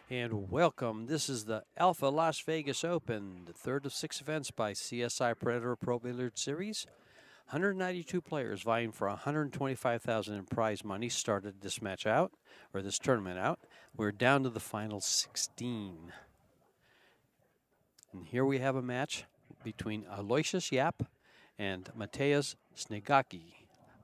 And welcome. This is the Alfa Las Vegas Open, the third of 6 events by CSI Predator Pro Billiard Series. 192 players vying for 125,000 in prize money started this match out, or this tournament out. We're down to the final 16. And here we have a match between Aloysius YAPP and Mateusz SNIEGOCKI,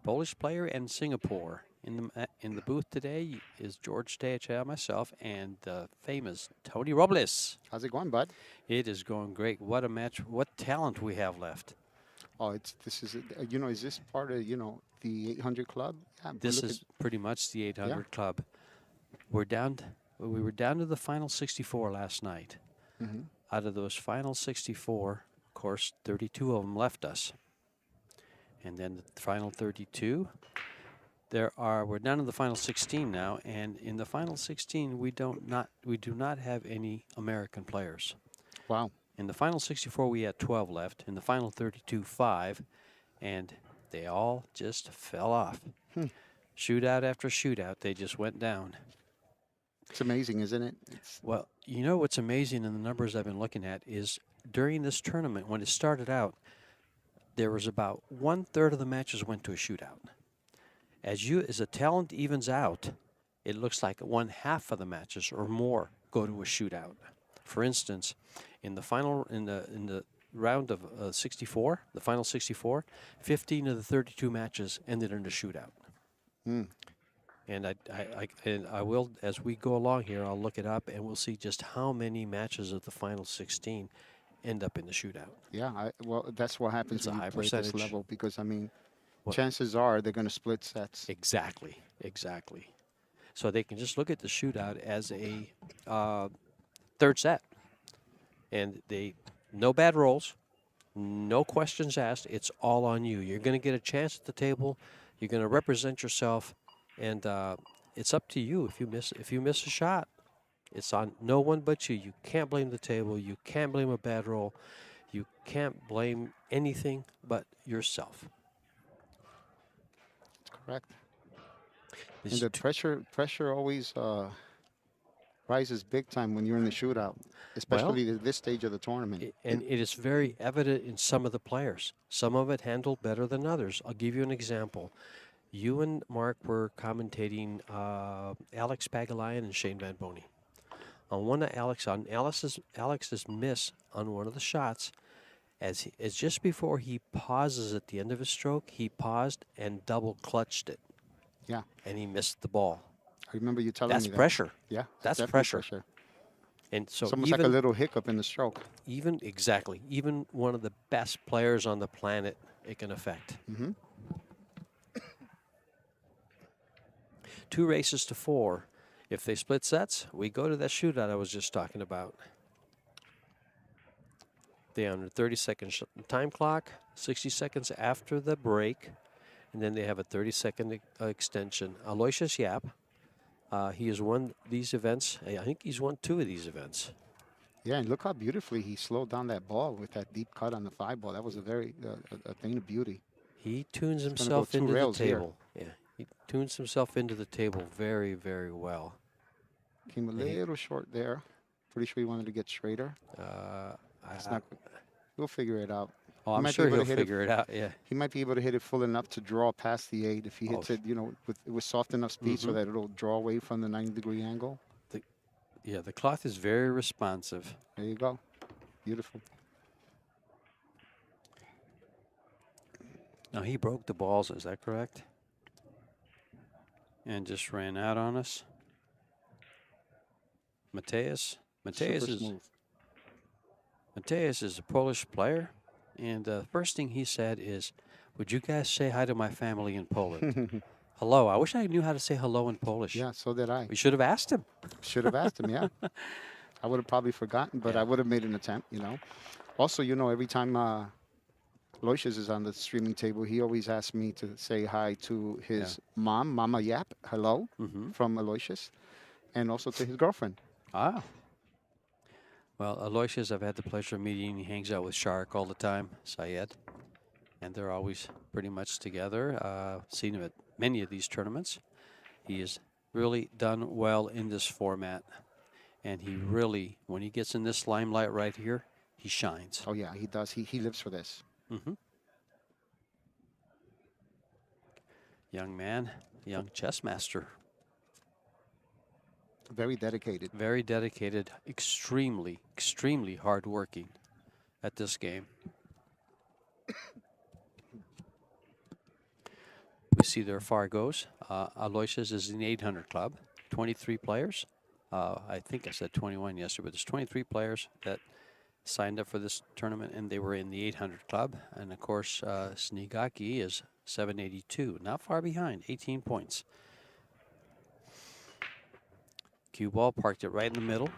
Polish player and Singapore. In the booth today is George Teacha, myself, and the famous Tony Robles. How's it going, bud? It is going great. What a match. What talent we have left. Oh, this is is this part of the 800 club? Yeah, This is pretty much the 800 club. We were down to the final 64 last night. Mm-hmm. Out of those final 64, of course, 32 of them left us. And then the final 32. We're down to the final 16 now, and in the final 16 we do not have any American players. Wow. In the final 64 we had 12 left. In the final 32, 5, and they all just fell off. Shootout after shootout, they just went down. It's amazing, isn't it? Well, you know what's amazing in the numbers I've been looking at is during this tournament, when it started out, there was about 1/3 of the matches went to a shootout. As the talent evens out, it looks like 1/2 of the matches or more go to a shootout. For instance, in the round of 64, the final 64, 15 of the 32 matches ended in a shootout. And I will, as we go along here, I'll look it up and we'll see just how many matches of the final 16 end up in the shootout. Yeah, well, that's what happens when you play at this level, because I mean, chances are they're going to split sets. Exactly. So they can just look at the shootout as a third set. And no bad rolls, no questions asked. It's all on you. You're going to get a chance at the table. You're going to represent yourself, and it's up to you. If you miss a shot, it's on no one but you. You can't blame the table. You can't blame a bad roll. You can't blame anything but yourself. Correct. And the pressure always rises big time when you're in the shootout, especially at this stage of the tournament. And it is very evident in some of the players. Some of it handled better than others. I'll give you an example. You and Mark were commentating Alex Pagulayan and Shane Van Boney. On Alex's miss on one of the shots, as just before he pauses at the end of his stroke, he paused and double clutched it. Yeah. And he missed the ball. I remember you telling me that. That's pressure. Yeah. That's pressure. And so it's almost like a little hiccup in the stroke. Even one of the best players on the planet, it can affect. 2 races to 4. If they split sets, we go to that shootout I was just talking about. They're on a 30-second time clock, 60 seconds after the break, and then they have a 30-second extension. Aloysius YAPP, he has won these events. I think he's won 2 of these events. Yeah, and look how beautifully he slowed down that ball with that deep cut on the 5 ball. That was a very a thing of beauty. He tunes himself into the table. Yeah, he tunes himself into the table very, very well. Came a little short there. Pretty sure he wanted to get straighter. We'll figure it out. Oh, I'm sure he'll figure it out. Yeah, he might be able to hit it full enough to draw past the 8 if he hits it, with soft enough speed so that it'll draw away from the 90-degree angle. The cloth is very responsive. There you go. Beautiful. Now he broke the balls. Is that correct? And just ran out on us. Mateusz is a Polish player, and the first thing he said is, "Would you guys say hi to my family in Poland?" Hello. I wish I knew how to say hello in Polish. Yeah, so did I. We should have asked him. Should have asked him, yeah. I would have probably forgotten, but I would have made an attempt, Also, every time Aloysius is on the streaming table, he always asks me to say hi to his mom, Mama YAPP, hello, from Aloysius, and also to his girlfriend. Ah. Well, Aloysius, I've had the pleasure of meeting. He hangs out with Shark all the time, Syed. And they're always pretty much together. Seen him at many of these tournaments. He has really done well in this format. And he really, when he gets in this limelight right here, he shines. Oh, yeah, he does. He lives for this. Mm-hmm. Young man, young chess master. Very dedicated. Very dedicated, extremely, extremely hardworking at this game. We see there Fargo's. Aloysius is in the 800 club, 23 players. I think I said 21 yesterday, but there's 23 players that signed up for this tournament, and they were in the 800 club. And of course, SNIEGOCKI is 782, not far behind, 18 points. Cue ball parked it right in the middle.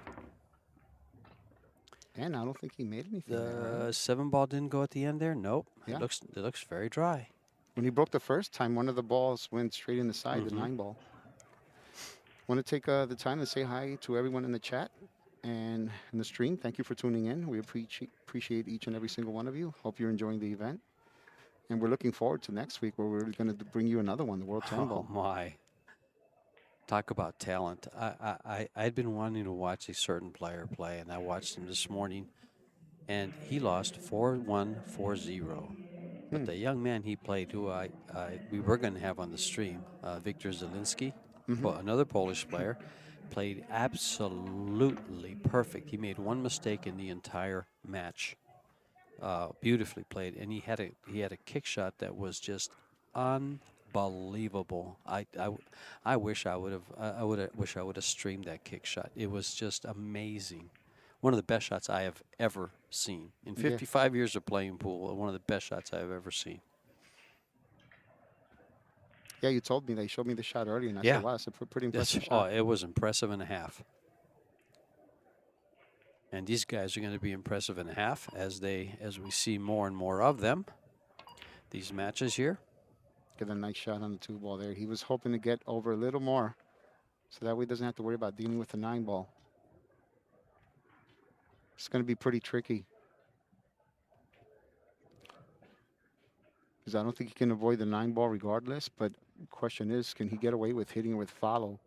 And I don't think he made anything there, The right? 7 ball didn't go at the end there. Nope. Yeah. It looks very dry. When he broke the first time, one of the balls went straight in the side, the 9 ball. Want to take the time to say hi to everyone in the chat and in the stream. Thank you for tuning in. We appreciate each and every single one of you. Hope you're enjoying the event. And we're looking forward to next week where we're going to bring you another one, the World 10 Ball. Oh, my. Talk about talent. I'd been wanting to watch a certain player play, and I watched him this morning, and he lost 4-1, 4-0. But the young man he played, who we were going to have on the stream, Victor Zielinski, another Polish player, played absolutely perfect. He made one mistake in the entire match. Beautifully played, and he had a kick shot that was just unbelievable. I wish I would have streamed that kick shot. It was just amazing. One of the best shots I have ever seen. In 55 years of playing pool, one of the best shots I have ever seen. Yeah, you told me. They showed me the shot earlier, and I said, wow, it's a pretty impressive shot. Oh, it was impressive and a half. And these guys are going to be impressive and a half as we see more and more of them. These matches here. Get a nice shot on the 2 ball there. He was hoping to get over a little more so that way he doesn't have to worry about dealing with the 9 ball. It's going to be pretty tricky. Because I don't think he can avoid the 9 ball regardless, but the question is, can he get away with hitting it with follow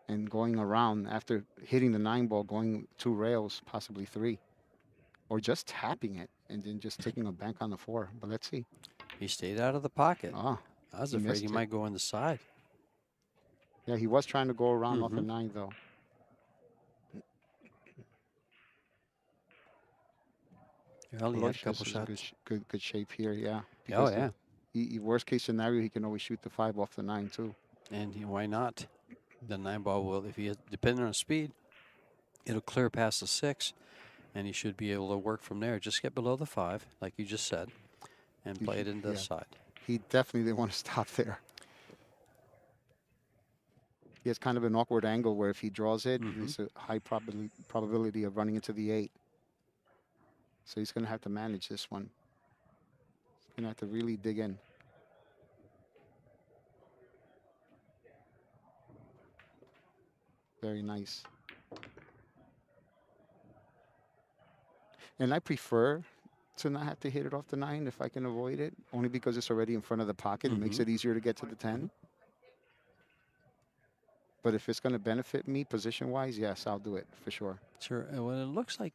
and going around after hitting the 9 ball, going 2 rails, possibly 3, or just tapping it and then just taking a bank on the 4. But let's see. He stayed out of the pocket. Ah, I was afraid he might go on the side. Yeah, he was trying to go around off the 9, though. Well, he had a couple shots. Good shape here, yeah. Oh, yeah. Worst case scenario, he can always shoot the 5 off the 9, too. And why not? The 9 ball will, if he is, depending on speed, it'll clear past the 6, and he should be able to work from there. Just get below the 5, like you just said, and play it into the side. He definitely didn't want to stop there. He has kind of an awkward angle where if he draws it, there's a high probability of running into the 8. So he's going to have to manage this one. He's going to have to really dig in. Very nice. And I prefer to not have to hit it off the 9 if I can avoid it, only because it's already in front of the pocket. It makes it easier to get to the 10. But if it's going to benefit me position-wise, yes, I'll do it for sure. Sure. Well, it looks like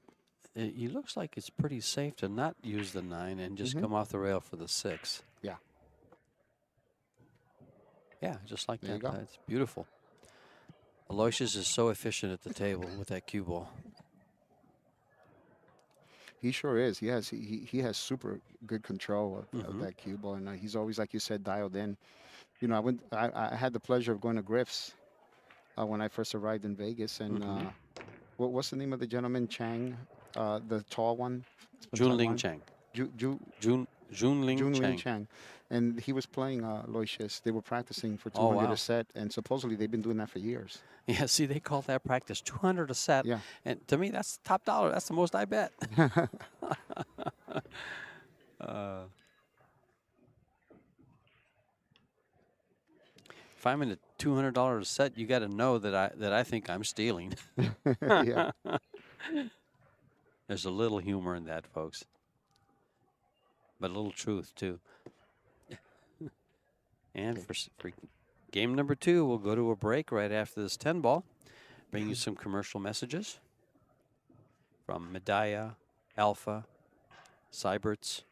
it's pretty safe to not use the 9 and just come off the rail for the 6. Yeah. Yeah, just like there that. You go. It's beautiful. Aloysius is so efficient at the table with that cue ball. He sure is. He has super good control of that cue ball, and he's always, like you said, dialed in. You know, I had the pleasure of going to Griff's when I first arrived in Vegas, and what's the name of the gentleman? Chang, the tall one. Junling Chang. Junling Chang. And he was playing Aloysius. They were practicing for 200 a set, and supposedly they've been doing that for years. Yeah, see, they call that practice 200 a set. Yeah. And to me, that's top dollar. That's the most I bet. If I'm in a $200 a set, you got to know that I think I'm stealing. Yeah. There's a little humor in that, folks, but a little truth too. And for game number 2, we'll go to a break right after this 10 ball. Bring you some commercial messages from Medaya, Alpha, Cyberts.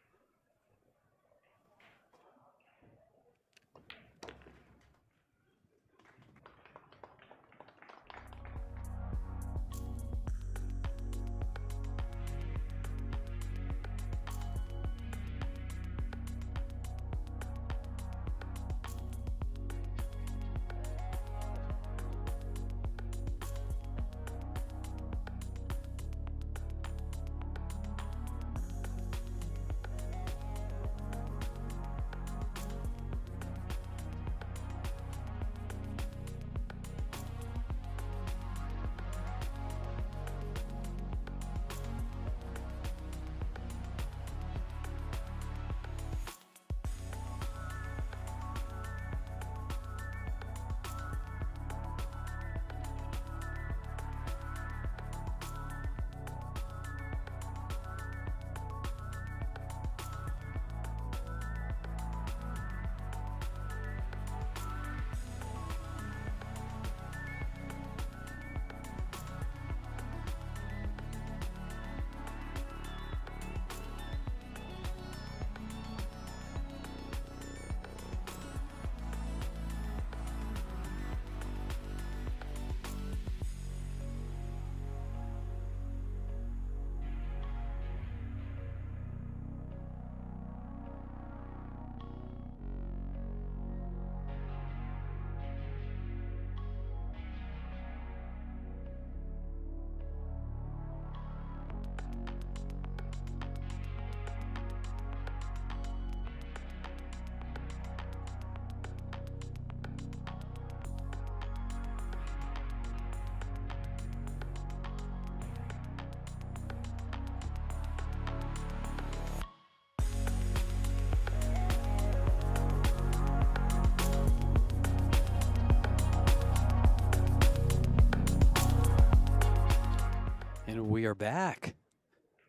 And we are back.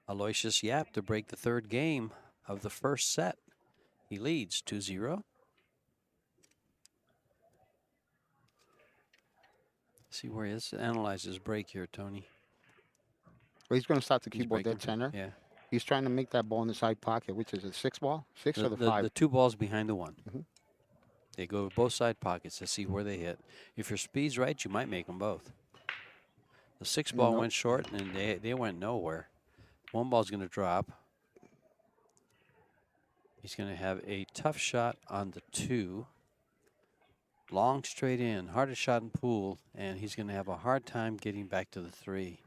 Aloysius YAPP to break the third game of the first set. He leads 2-0. See where he is. Analyze his break here, Tony. Well, he's going to start the He's cue ball dead breaking. center. Yeah. He's trying to make that ball in the side pocket, which is a 6 ball? 6 or the 5? The 2 balls behind the 1. Mhm. They go both side pockets to see where they hit. If your speed's right, you might make them both. The 6 ball Nope. went short, and they went nowhere. 1 ball's going to drop. He's going to have a tough shot on the 2. Long straight in, hardest shot in pool, and he's going to have a hard time getting back to the 3.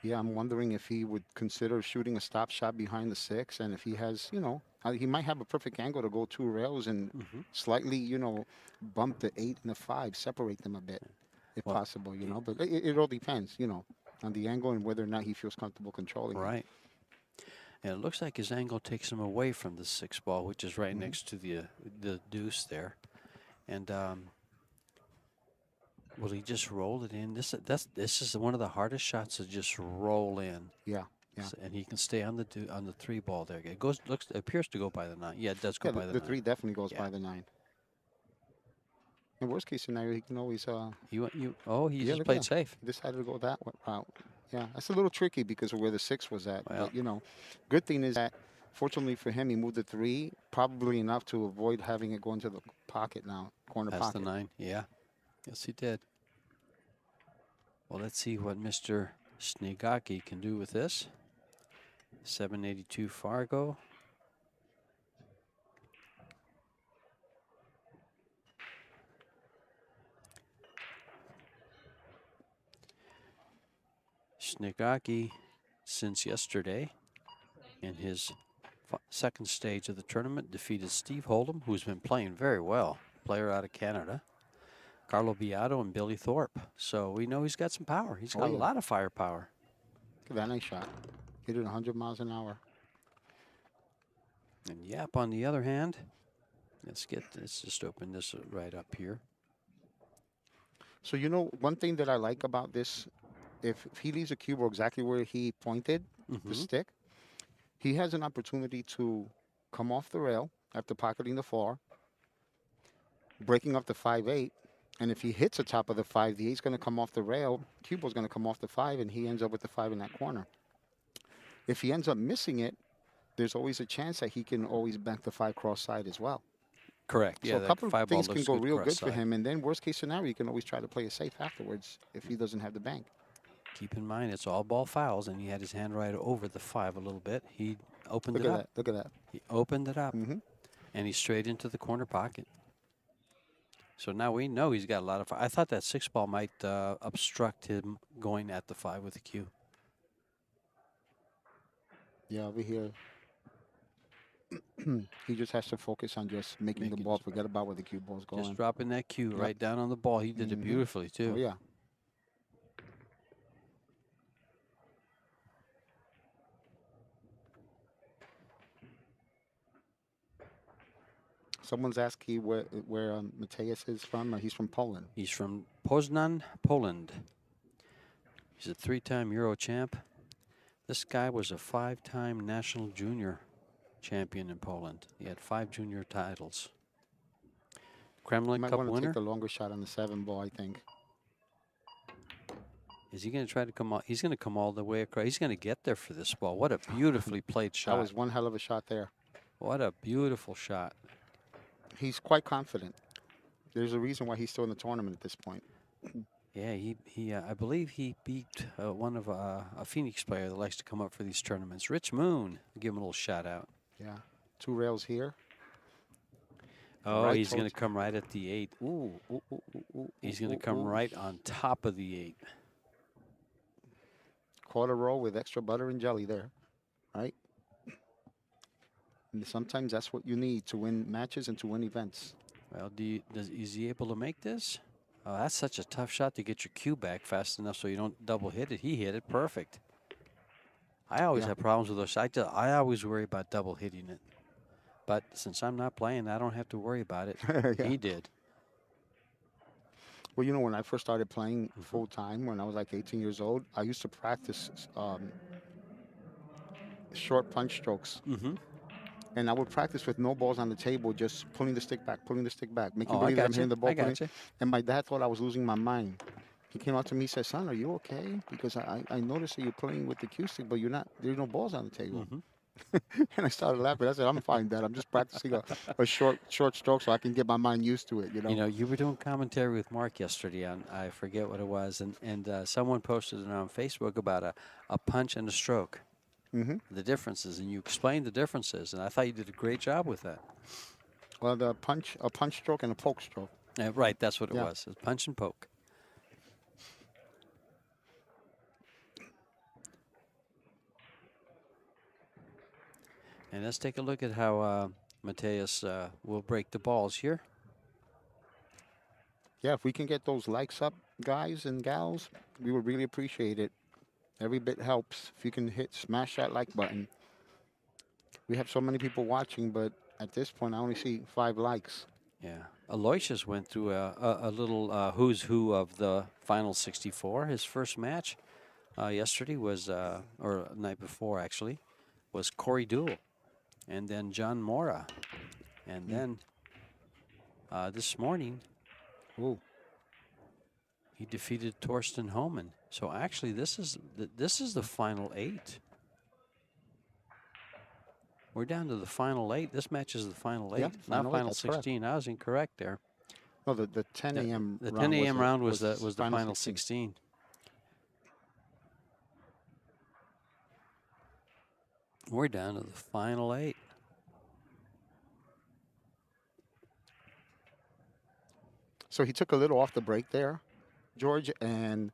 Yeah, I'm wondering if he would consider shooting a stop shot behind the 6, and if he has, you know, he might have a perfect angle to go 2 rails and slightly, you know, bump the 8 and the 5, separate them a bit, if Well, possible, you know. But it all depends, you know, on the angle and whether or not he feels comfortable controlling it. Right. And it looks like his angle takes him away from the 6 ball, which is right next to the deuce there. And will he just roll it in? This is one of the hardest shots to just roll in. Yeah, yeah. And he can stay on the 3 ball there. It appears to go by the 9. Yeah, it does go Yeah, by the the 9. 3 definitely goes by the 9. In worst case scenario, he can always He yeah, just look at played him. safe. He decided to go that route. Yeah, that's a little tricky because of where the 6 was at. Well. But, you know, good thing is that, fortunately for him, he moved the 3, probably enough to avoid having it go into the pocket now, corner That's pocket. the 9. Yeah. Yes, he did. Well, let's see what Mr. SNIEGOCKI can do with this. 782 Fargo. SNIEGOCKI, since yesterday, in his second stage of the tournament, defeated Steve Hold'em, who's been playing very well, player out of Canada, Carlo Beato, and Billy Thorpe. So we know he's got some power. He's got a lot of firepower. Look at that nice shot. Hit it 100 miles an hour. And YAPP, on the other hand, let's just open this right up here. So, you know, one thing that I like about this, if he leaves a cue ball exactly where he pointed the stick, he has an opportunity to come off the rail after pocketing the 4, breaking up the 5-8, And if he hits the top of the 5, the 8's going to come off the rail. Cue ball's going to come off the 5, and he ends up with the 5 in that corner. If he ends up missing it, there's always a chance that he can always bank the 5 cross side as well. Correct. So Yeah, a couple of things can go real good for cross-side. him. And then worst case scenario, you can always try to play it safe afterwards if he doesn't have the bank. Keep in mind, it's all ball fouls, and he had his hand right over the 5 a little bit. He opened Look it at up. that. Look at that. He opened it up, Mm-hmm. and he's straight into the corner pocket. So now we know he's got a lot of. I thought that 6 ball might obstruct him going at the 5 with the cue. Yeah, over here. He just has to focus on just making the Making ball. it- Forget about where the cue ball's going. Just dropping that cue Yep. right down on the ball. He did it beautifully, too. Oh, yeah. Someone's asking where Mateus is from. He's from Poland. He's from Poznan, Poland. He's a 3-time Euro champ. This guy was a 5-time national junior champion in Poland. He had 5 junior titles. You Kremlin might Cup want to winner. take the longer shot on the 7 ball, I think. Is he going to try to come out? He's going to come all the way across. He's going to get there for this ball. What a beautifully played shot. That was one hell of a shot there. What a beautiful shot. He's quite confident. There's a reason why he's still in the tournament at this point. Yeah, I believe he beat one of a Phoenix player that likes to come up for these tournaments. Rich Moon. Give him a little shout out. Yeah. 2 rails here. Oh, Right he's going to towards- come right at the 8. Ooh, ooh, ooh, ooh, ooh, He's ooh, going to ooh, come ooh. right on top of the 8. Quarter roll with extra butter and jelly there, right? And sometimes that's what you need to win matches and to win events. Well, is he able to make this? Oh, that's such a tough shot to get your cue back fast enough so you don't double hit it. He hit it perfect. I always Yeah. have problems with those. I always worry about double hitting it. But since I'm not playing, I don't have to worry about it. Yeah. He did. Well, you know, when I first started playing full time, when I was like 18 years old, I used to practice short punch strokes. Mm-hmm. And I would practice with no balls on the table, just pulling the stick back, making Oh, I believe that I'm gotcha. hitting the ball. I gotcha. And my dad thought I was losing my mind. He came out to me and said, "Son, are you okay? Because I noticed that you're playing with the cue stick, but you're not. There's no balls on the table." Mm-hmm. And I started laughing. I said, "I'm fine, Dad. I'm just practicing a short stroke so I can get my mind used to it." You know, you were doing commentary with Mark yesterday on, I forget what it was, and someone posted it on Facebook about a punch and a stroke, Mm-hmm. the differences, and you explained the differences, and I thought you did a great job with that. Well, a punch stroke and a poke stroke. Right, that's what it Yeah. was. It was punch and poke. And let's take a look at how Mateus will break the balls here. Yeah, if we can get those likes up, guys and gals, we would really appreciate it. Every bit helps. If you can smash that like button. We have so many people watching, but at this point, I only see 5 likes. Yeah. Aloysius went through a little who's who of the final 64. His first match yesterday was, or night before actually, was Corey Deuel, and then John Mora. And then this morning, Ooh. he defeated Torsten Homan. So actually, this is the final 8. We're down to the final 8. This match is the final 8, Yeah, not final eight, final that's correct. 16. I was incorrect there. No, the 10 a.m. The round 10 a.m. round was the final final 16. We're down to the final 8. So he took a little off the break there, George, and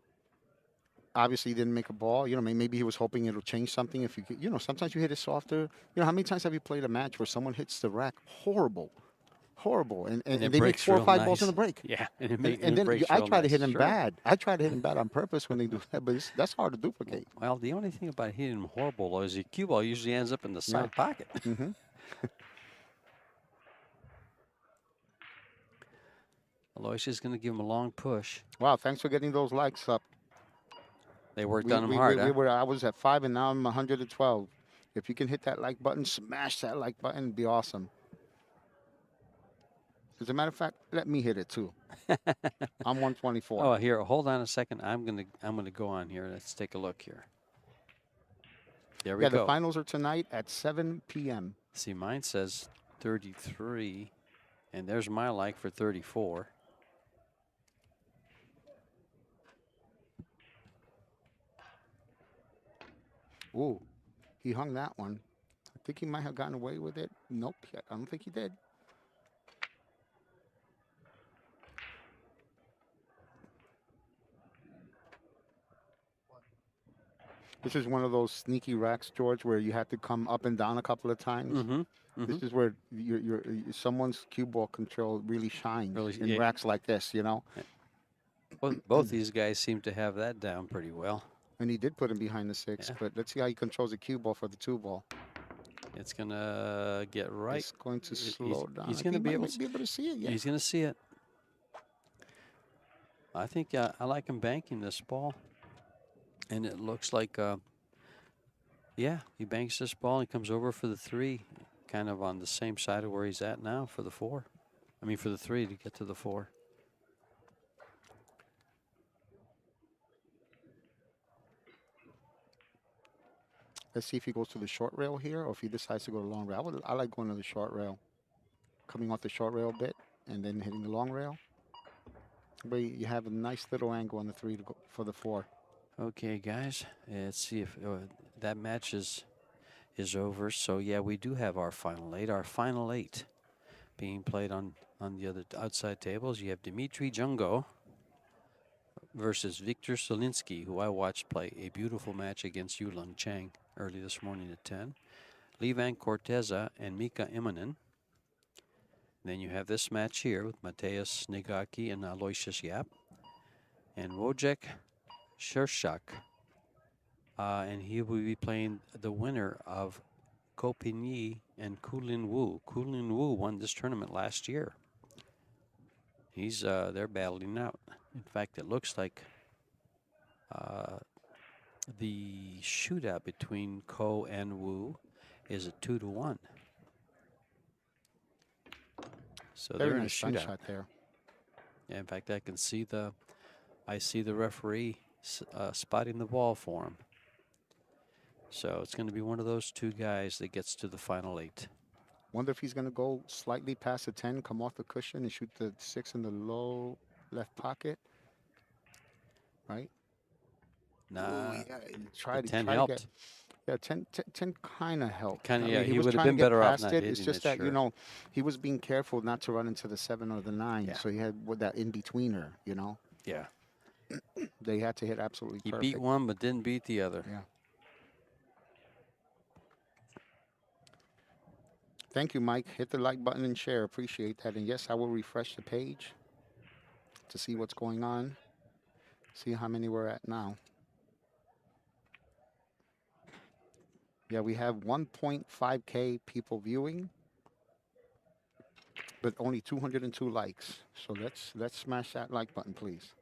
obviously he didn't make a ball. You know, maybe he was hoping it'll change something. If you could, you know, sometimes you hit it softer. You know, how many times have you played a match where someone hits the rack horrible, and it they make breaks 4 or real 5 balls in nice. the break? Yeah, and And then I try to hit him Sure. bad. I try to hit him bad on purpose when they do that, but that's hard to duplicate. Well, the only thing about hitting him horrible though is your cue ball usually ends up in the side pocket. Mm-hmm. Aloysius is going to give him a long push. Wow, thanks for getting those likes up. They worked on him hard, huh? I was at 5 and now I'm 112. If you can hit that like button, smash that like button, it'd be awesome. As a matter of fact, let me hit it too. I'm 124. Oh, here, hold on a second. I'm gonna go on here. Let's take a look here. There we Yeah, the go. finals are tonight at 7 p.m. See, mine says 33, and there's my like for 34. Ooh, he hung that one. I think he might have gotten away with it. Nope, I don't think he did. This is one of those sneaky racks, George, where you have to come up and down a couple of times. This is where someone's cue ball control really shines in yeah. racks like this, you know. Well, both these guys seem to have that down pretty well. And he did put him behind the 6, but let's see how he controls the cue ball for the 2 ball. It's gonna get right. It's going to slow down. He's gonna be able to see it. Yeah. He's gonna see it. I think I like him banking this ball, and it looks like, yeah, he banks this ball. He comes over for the 3, kind of on the same side of where he's at now for the 4. I mean, for the 3 to get to the 4. Let's see if he goes to the short rail here, or if he decides to go to the long rail. I like going to the short rail, coming off the short rail a bit, and then hitting the long rail. But you have a nice little angle on the 3 to go for the 4. Okay, guys, let's see if that match is over. So yeah, we do have our final 8. Our final 8 being played on the other outside tables. You have Dmitry Jungo versus Viktor Solinsky, who I watched play a beautiful match against Yulong Chang early this morning at 10. Levan Corteza and Mika Immonen. Then you have this match here with Mateusz SNIEGOCKI and Aloysius YAPP. And Wojciech Szerszak. And he will be playing the winner of Kopinyi and Kulin Wu. Kulin Wu won this tournament last year. They're battling out. In fact, it looks like the shootout between Ko and Wu is a 2-1. So Very they're in a nice sun shootout. shot there. Yeah, in fact, I see the referee spotting the ball for him. So it's going to be one of those 2 guys that gets to the final 8. Wonder if he's going to go slightly past the 10, come off the cushion, and shoot the 6 in the low left pocket. Right? Nah, Ooh, yeah, try to 10 try helped. To get, 10 kind of helped. Kind of, I yeah. mean, He was would have trying been to get better off past not it. hitting It's just it, that, sure. you know, he was being careful not to run into the 7 or the 9. Yeah. So he had that in-betweener, you know. Yeah. They had to hit absolutely He perfect. beat one, but didn't beat the other. Yeah. Thank you, Mike. Hit the like button and share. Appreciate that. And yes, I will refresh the page to see what's going on. See how many we're at now. Yeah, we have 1.5K people viewing, but only 202 likes. So let's smash that like button, please.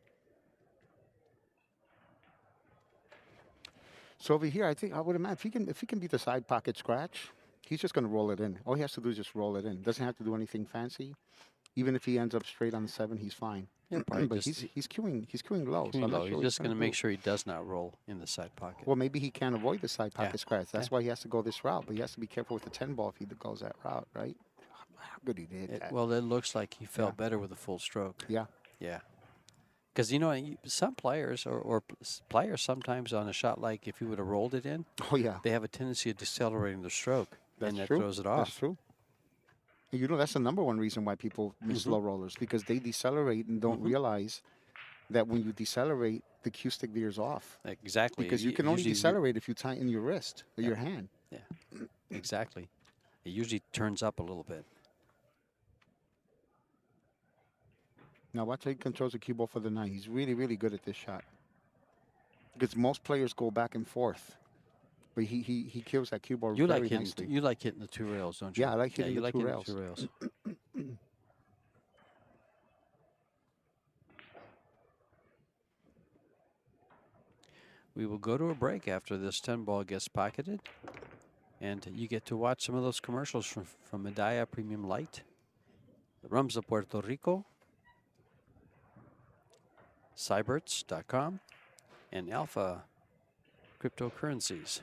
So over here, I think I would imagine if he can beat the side pocket scratch, he's just going to roll it in. All he has to do is just roll it in. Doesn't have to do anything fancy. Even if he ends up straight on the 7, he's fine. Yeah, but he's queuing low. So I'm not sure He's what just going to do. make sure he does not roll in the side pocket. Well, maybe he can't avoid the side pocket scratch. That's Yeah. why he has to go this route. But he has to be careful with the 10 ball if he goes that route, right? How good he did that. Well, it looks like he felt better with a full stroke. Yeah. Yeah. Because, you know, some players or players sometimes on a shot like if you would have rolled it in, Oh, yeah. they have a tendency of decelerating the stroke. That's and that true. throws it off. That's true. And you know, that's the number one reason why people miss slow rollers, because they decelerate and don't realize that when you decelerate, the cue stick veers off. Exactly. Because you can only decelerate if you tighten your wrist or your hand. Yeah, exactly. It usually turns up a little bit. Now watch how he controls the cue ball for the 9. He's really, really good at this shot. Because most players go back and forth. But he kills that cue ball very nicely. You like hitting the 2 rails, don't you? Yeah, I like hitting you the like 2 hitting rails. The 2 rails. We will go to a break after this 10 ball gets pocketed. And you get to watch some of those commercials from Medalla Premium Light. the Rums of Puerto Rico, Cyberts.com, and Alpha Cryptocurrencies.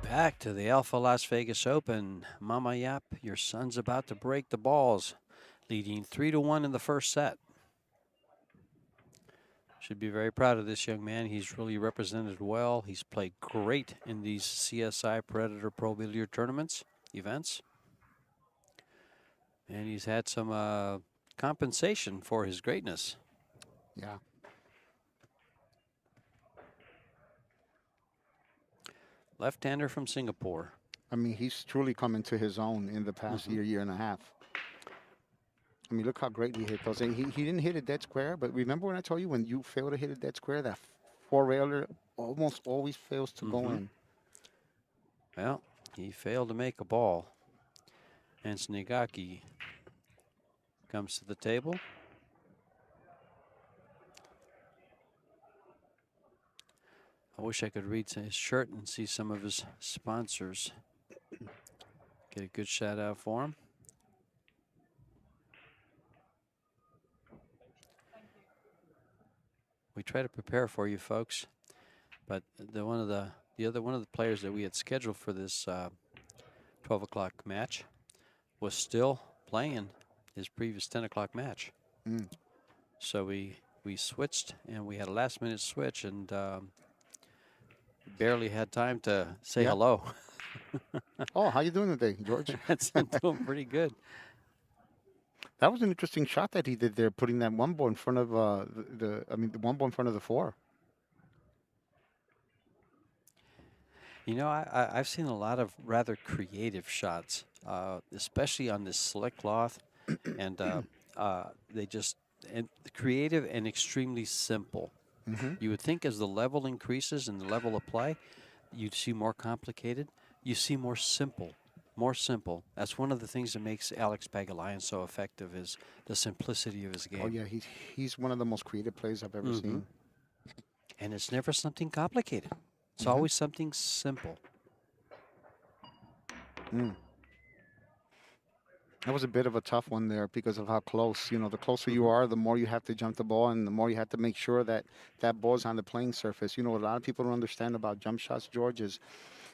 Back to the Alfa Las Vegas Open. Mama YAPP, your son's about to break the balls, leading 3-1 in the first set. Should be very proud of this young man. He's really represented well. He's played great in these CSI Predator Pro Billiard tournaments, events. And he's had some compensation for his greatness. Yeah. Left-hander from Singapore. I mean, he's truly come into his own in the past year and a half. I mean, look how great he hit those. And he didn't hit a dead square, but remember when I told you when you fail to hit a dead square, that four-railer almost always fails to go in. Well, he failed to make a ball. And SNIEGOCKI comes to the table. I wish I could read his shirt and see some of his sponsors. Get a good shout out for him. We try to prepare for you folks, but one of the players that we had scheduled for this 12 o'clock match was still playing his previous 10 o'clock match. So we switched, and we had a last-minute switch, and barely had time to say hello. Oh, how you doing today, George? I'm doing pretty good. That was an interesting shot that he did there, putting that one ball in front of the one ball in front of the four. You know, I've seen a lot of rather creative shots, especially on this slick cloth, and they just creative and extremely simple. You would think as the level increases and the level of play, you'd see more complicated. You see more simple. More simple. That's one of the things that makes Alex Pagulayan so effective, is the simplicity of his game. Oh yeah, he's one of the most creative players I've ever seen. And it's never something complicated. It's always something simple. That was a bit of a tough one there because of how close. You know, the closer you are, the more you have to jump the ball, and the more you have to make sure that that ball's on the playing surface. You know, what a lot of people don't understand about jump shots, George, is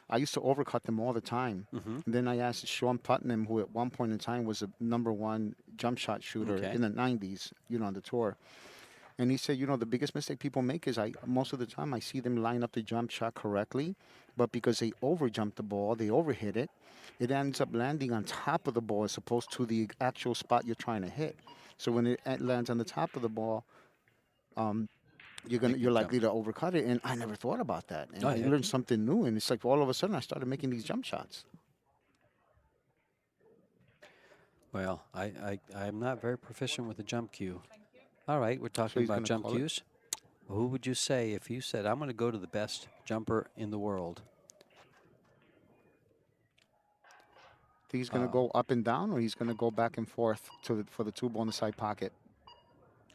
I used to overcut them all the time. And then I asked Sean Putnam, who at one point in time was a #1 jump shot shooter in the 90s, you know, on the tour. And he said, you know, the biggest mistake people make is most of the time I see them line up the jump shot correctly, but because they over jump the ball, they overhit it, it ends up landing on top of the ball as opposed to the actual spot you're trying to hit. So when it lands on the top of the ball, um, It you're can come. likely to overcut it. And I never thought about that. And Oh, I heck learned yeah. something new. And it's like all of a sudden I started making these jump shots. Well, I'm not very proficient with the jump cue. All right, we're So talking he's about gonna jump call it. cues. Who would you say if you said, I'm going to go to the best jumper in the world? Think he's gonna Uh, go up and down, or he's gonna go back and forth for the two ball in the side pocket.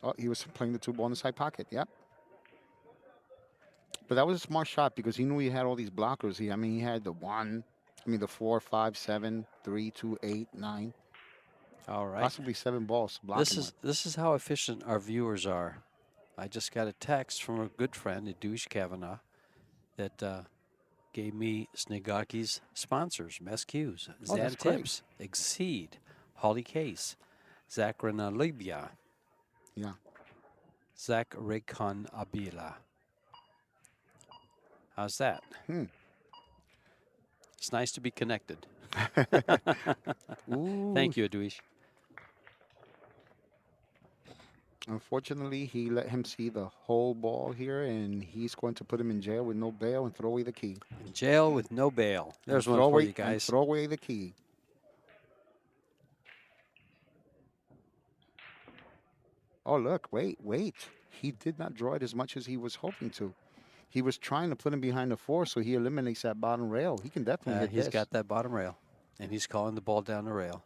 Oh, he was playing the two ball in the side pocket. Yep. But that was a smart shot because he knew he had all these blockers. I mean, he had the one, I mean, the 4, 5, 7, 3, 2, 8, 9, all right. possibly 7 balls to block him with. This is how efficient our viewers are. I just got a text from a good friend, Douche Kavanaugh, that gave me SNIEGOCKI's sponsors, Mess Cues, Oh, that's Zan great. Tips, Exceed, Holly Case, Zachrana Libya, Yeah. Zach Raycon Abila. How's that? Hmm. It's nice to be connected. Ooh. Thank you, Adwish. Unfortunately, he let him see the whole ball here, and he's going to put him in jail with no bail and throw away the key. In jail with no bail. And There's one for you guys. throw away the key. Oh, look, wait. He did not draw it as much as he was hoping to. He was trying to put him behind the 4, so he eliminates that bottom rail. He can definitely hit He's this. got that bottom rail, and he's calling the ball down the rail.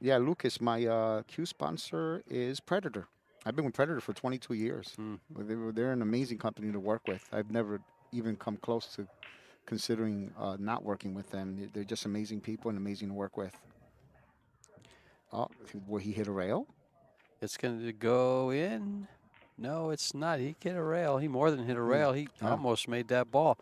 Yeah, Lucas, my Q sponsor is Predator. I've been with Predator for 22 years. Mm. They're an amazing company to work with. I've never even come close to considering not working with them. They're just amazing people and amazing to work with. Oh, will he hit a rail? It's going to go in. No, it's not. He hit a rail. He more than hit a rail. He Yeah. almost made that ball.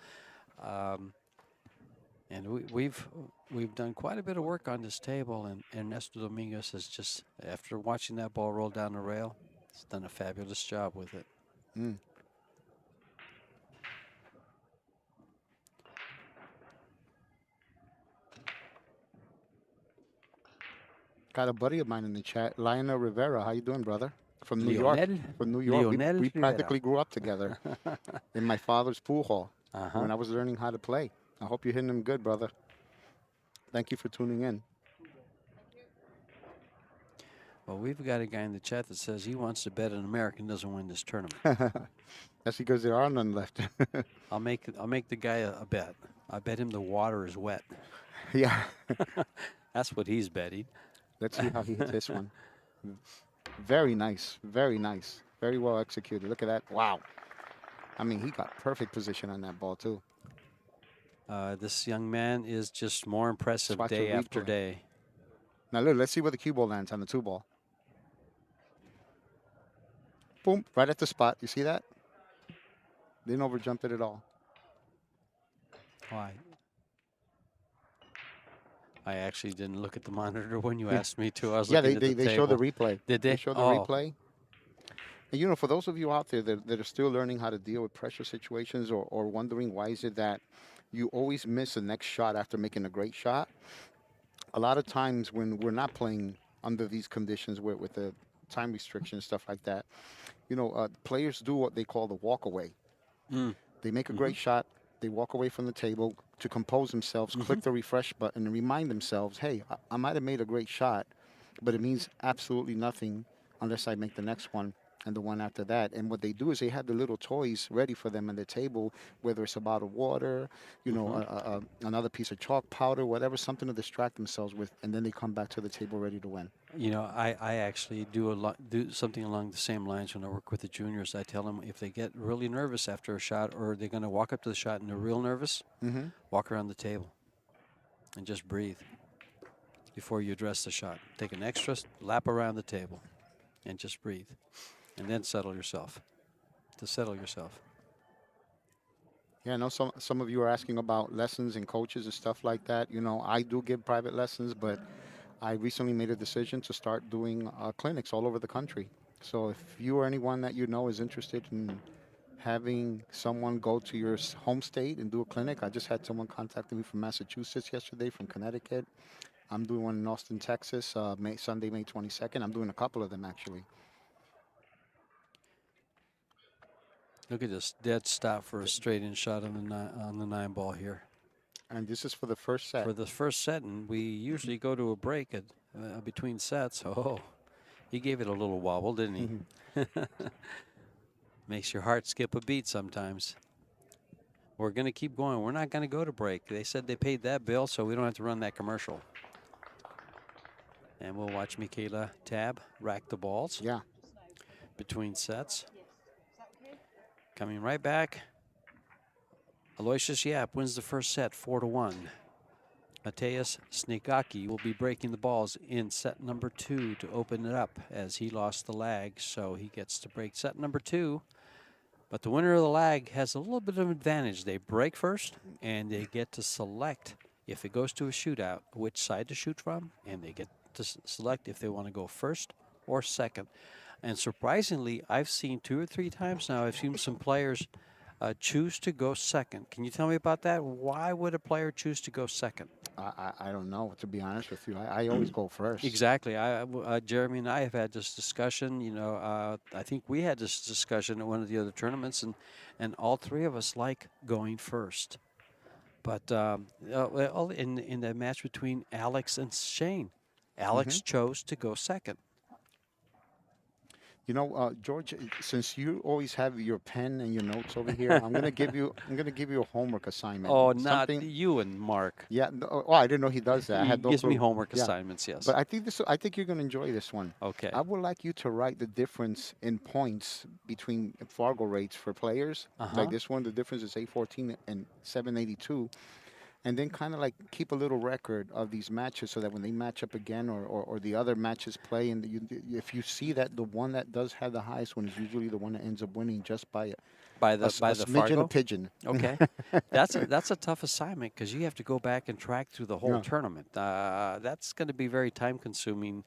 And we've done quite a bit of work on this table, and Ernesto Dominguez has just, after watching that ball roll down the rail, he's done a fabulous job with it. Mm. Got a buddy of mine in the chat, Lionel Rivera. How you doing, brother? From New York. From New York. Lionel We Rivera. practically grew up together in my father's pool hall Uh-huh. when I was learning how to play. I hope you're hitting them good, brother. Thank you for tuning in. Well, we've got a guy in the chat that says he wants to bet an American doesn't win this tournament. That's because there are none left. I'll make the guy a bet. I bet him the water is wet. Yeah. That's what he's betting. Let's see how he hits this one. Very nice. Very nice. Very well executed. Look at that. Wow. I mean, he got perfect position on that ball, too. This young man is just more impressive Watch day the after replay. day. Now, look, let's see where the cue ball lands on the 2 ball. Boom. Right at the spot. You see that? Didn't overjump it at all. Why? I actually didn't look at the monitor when you asked me to. I was looking at the they show the table. replay. Did they? They show the Oh. replay. And, you know, for those of you out there that are still learning how to deal with pressure situations or wondering why is it that you always miss the next shot after making a great shot, a lot of times when we're not playing under these conditions with the time restrictions, stuff like that, you know, players do what they call the walk away. Mm. They make a great shot. They walk away from the table to compose themselves, click the refresh button, and remind themselves, hey, I might have made a great shot, but it means absolutely nothing unless I make the next one and the one after that. And what they do is they have the little toys ready for them on the table, whether it's a bottle of water, you know, another piece of chalk powder, whatever, something to distract themselves with, and then they come back to the table ready to win. You know, I actually do something along the same lines when I work with the juniors. I tell them if they get really nervous after a shot or they're going to walk up to the shot and they're real nervous, walk around the table and just breathe before you address the shot. Take an extra lap around the table and just breathe. And then settle yourself. Yeah, I know some of you are asking about lessons and coaches and stuff like that. You know, I do give private lessons, but I recently made a decision to start doing clinics all over the country. So if you or anyone that you know is interested in having someone go to your home state and do a clinic, I just had someone contact me from Massachusetts yesterday, from Connecticut. I'm doing one in Austin, Texas, Sunday, May 22nd. I'm doing a couple of them, actually. Look at this dead stop for a straight-in shot on the 9 ball here. And this is for the first set. For the first set, and we usually go to a break at between sets. Oh, he gave it a little wobble, didn't he? Makes your heart skip a beat sometimes. We're going to keep going. We're not going to go to break. They said they paid that bill, so we don't have to run that commercial. And we'll watch Michaela Tab rack the balls. Yeah. Between sets. Coming right back. Aloysius YAPP wins the first set 4-1. Mateus SNIEGOCKI will be breaking the balls in set number 2 to open it up, as he lost the lag, so he gets to break set number 2. But the winner of the lag has a little bit of advantage. They break first, and they get to select, if it goes to a shootout, which side to shoot from, and they get to select if they want to go first or second. And surprisingly, I've seen 2 or 3 times now, I've seen some players choose to go second. Can you tell me about that? Why would a player choose to go second? I don't know, to be honest with you. I always go first. Exactly. Jeremy and I have had this discussion. You know, I think we had this discussion at one of the other tournaments, and all 3 of us like going first. But in the match between Alex and Shane, Alex chose to go second. You know, George, since you always have your pen and your notes over here, I'm gonna give you a homework assignment. Oh, not you and Mark. Yeah. Oh, I didn't know he does that. I had no gives clue. me homework assignments. Yes. But I think you're gonna enjoy this one. Okay. I would like you to write the difference in points between Fargo rates for players. Like this one, the difference is 814 and 782. And then kind of like keep a little record of these matches, so that when they match up again, or the other matches play, and if you see that the one that does have the highest one is usually the one that ends up winning just by the smidge smidge and Fargo? a pigeon. Okay. That's a tough assignment, because you have to go back and track through the whole tournament. That's going to be very time consuming,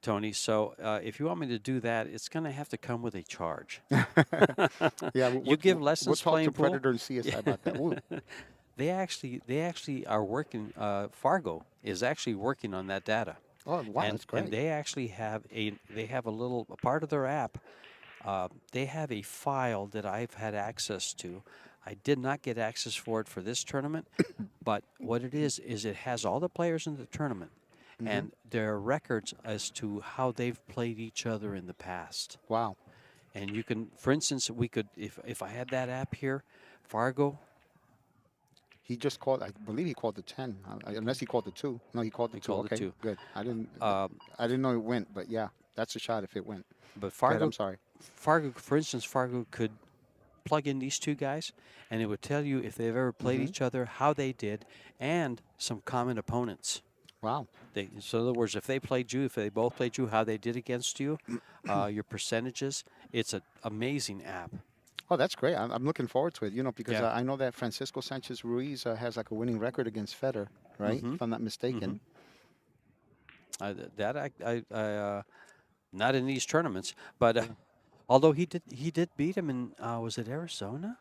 Tony. So if you want me to do that, it's going to have to come with a charge. Yeah, you give lessons we'll talk playing to Predator and CSI about that. Ooh. They actually are working. Fargo is actually working on that data. Oh wow, that's great. And they actually have a part of their app. They have a file that I've had access to. I did not get access for it for this tournament, but what it is it has all the players in the tournament and their records as to how they've played each other in the past. Wow. And you can, for instance, we could, if I had that app here, Fargo. He just called. I believe he called the 10, unless he called the 2. No, he called the 2. Called okay, the 2. Good. I didn't know it went, but yeah, that's a shot if it went. But Fargo, ahead, I'm sorry. Fargo, for instance, Fargo could plug in these 2 guys, and it would tell you if they've ever played each other, how they did, and some common opponents. Wow. So in other words, if they both played you, how they did against you, your percentages. It's an amazing app. Oh, that's great. I'm looking forward to it, because I know that Francisco Sanchez Ruiz has like a winning record against Federer, right? If I'm not mistaken. Not in these tournaments, but although he did beat him in, was it Arizona?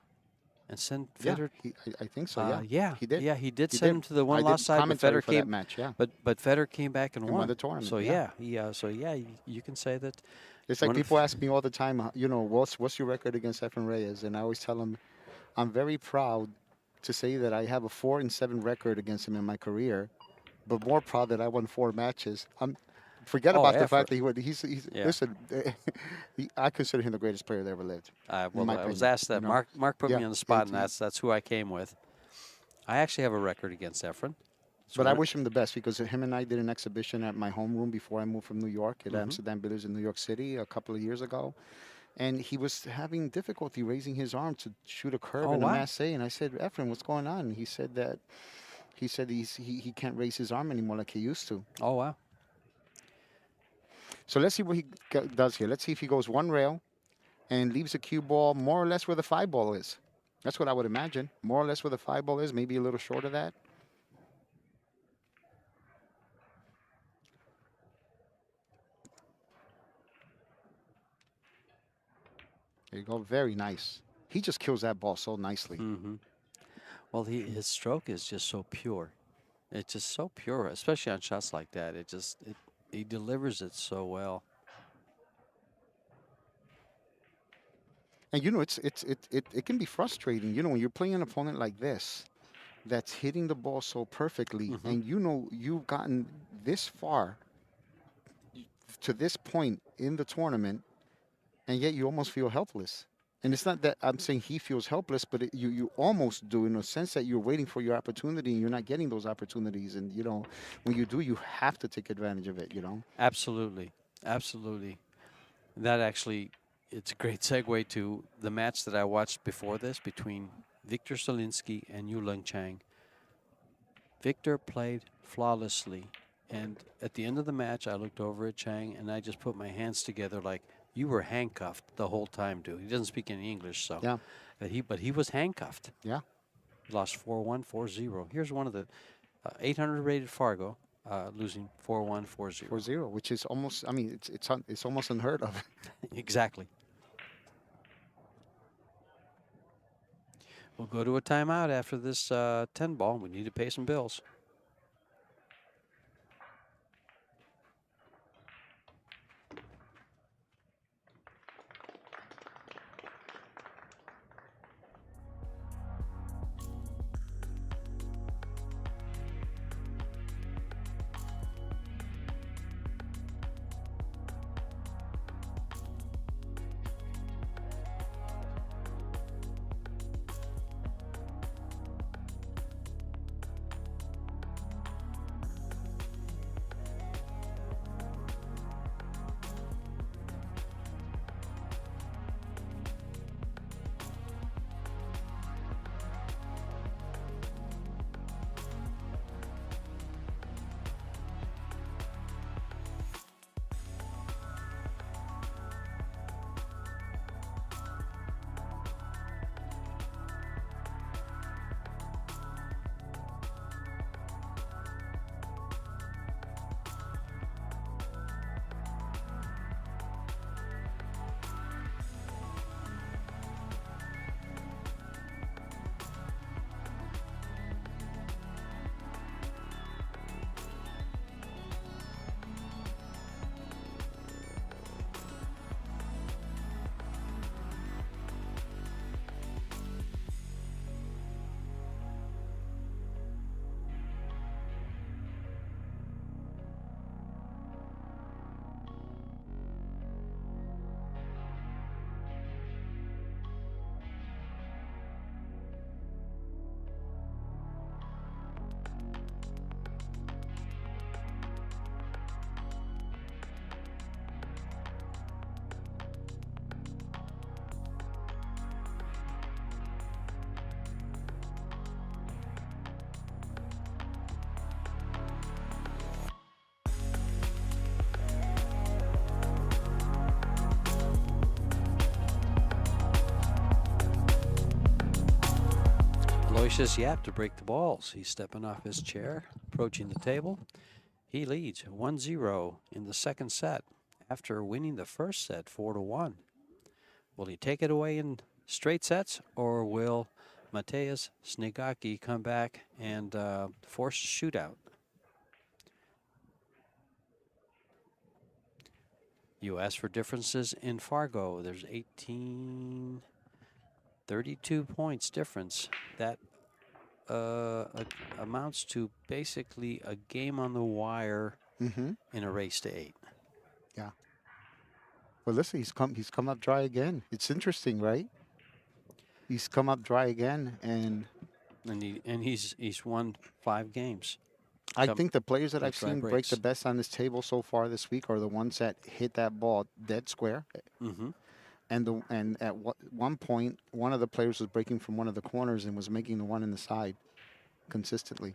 And send Federer. Yeah, I think so, yeah. He did. Yeah, he did send him to the one-loss side, but Federer came, that match, but Federer came back and won the tournament. So you can say that. It's like people ask me all the time, what's your record against Efren Reyes? And I always tell them, I'm very proud to say that I have a 4-7 record against him in my career, but more proud that I won 4 matches. Forget about the fact that he won. Listen, I consider him the greatest player that ever lived. I was asked that. Mark put me on the spot, and that's who I came with. I actually have a record against Efren. But I wish him the best, because him and I did an exhibition at my homeroom before I moved from New York at Amsterdam Billiards in New York City a couple of years ago. And he was having difficulty raising his arm to shoot a curve in a masse. And I said, Efren, what's going on? And he said he can't raise his arm anymore like he used to. Oh, wow. So let's see what he does here. Let's see if he goes 1 rail and leaves a cue ball more or less where the 5 ball is. That's what I would imagine. More or less where the 5 ball is, maybe a little short of that. There you go. Very nice. He just kills that ball so nicely. Mm-hmm. Well, his stroke is just so pure. It's just so pure, especially on shots like that. He delivers it so well. And you know, it can be frustrating. You know, when you're playing an opponent like this, that's hitting the ball so perfectly, Mm-hmm. and you know you've gotten this far to this point in the tournament, and yet you almost feel helpless. And it's not that I'm saying he feels helpless, but you almost do, in a sense that you're waiting for your opportunity and you're not getting those opportunities. And you know, when you do, you have to take advantage of it. You know. Absolutely, absolutely. That actually, it's a great segue to the match that I watched before this between Victor Solinsky and Yulong Chang. Victor played flawlessly. And at the end of the match, I looked over at Chang and I just put my hands together like, you were handcuffed the whole time, dude. He doesn't speak any English, so. Yeah. But he was handcuffed. Yeah. He lost 4-1, 4-0. Here's one of the 800 rated Fargo losing 4-1, 4-0. 4-0, which is almost. I mean, it's almost unheard of. Exactly. We'll go to a timeout after this 10 ball. We need to pay some bills. Aloysius Yap to break the balls. He's stepping off his chair, approaching the table. He leads 1-0 in the second set after winning the first set 4-1. Will he take it away in straight sets, or will Mateusz SNIEGOCKI come back and force a shootout? You asked for differences in Fargo. There's 32 points difference. That amounts to basically a game on the wire in a race to 8. Yeah. Well, listen, he's come up dry again. It's interesting, right? He's come up dry again, and he's won 5 games. I think the players that I've dry seen break breaks. the best on this table so far this week are the ones that hit that ball dead square. Mm-hmm. And at one point, one of the players was breaking from one of the corners and was making the one in the side consistently.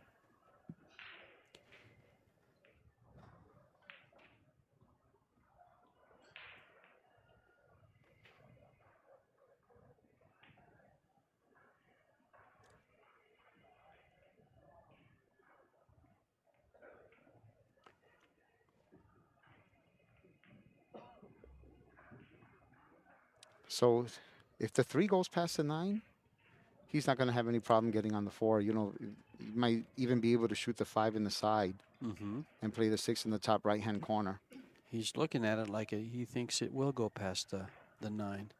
So If the 3 goes past the 9, he's not going to have any problem getting on the 4. You know, he might even be able to shoot the 5 in the side Mm-hmm. and play the 6 in the top right-hand corner. He's looking at it like he thinks it will go past the 9.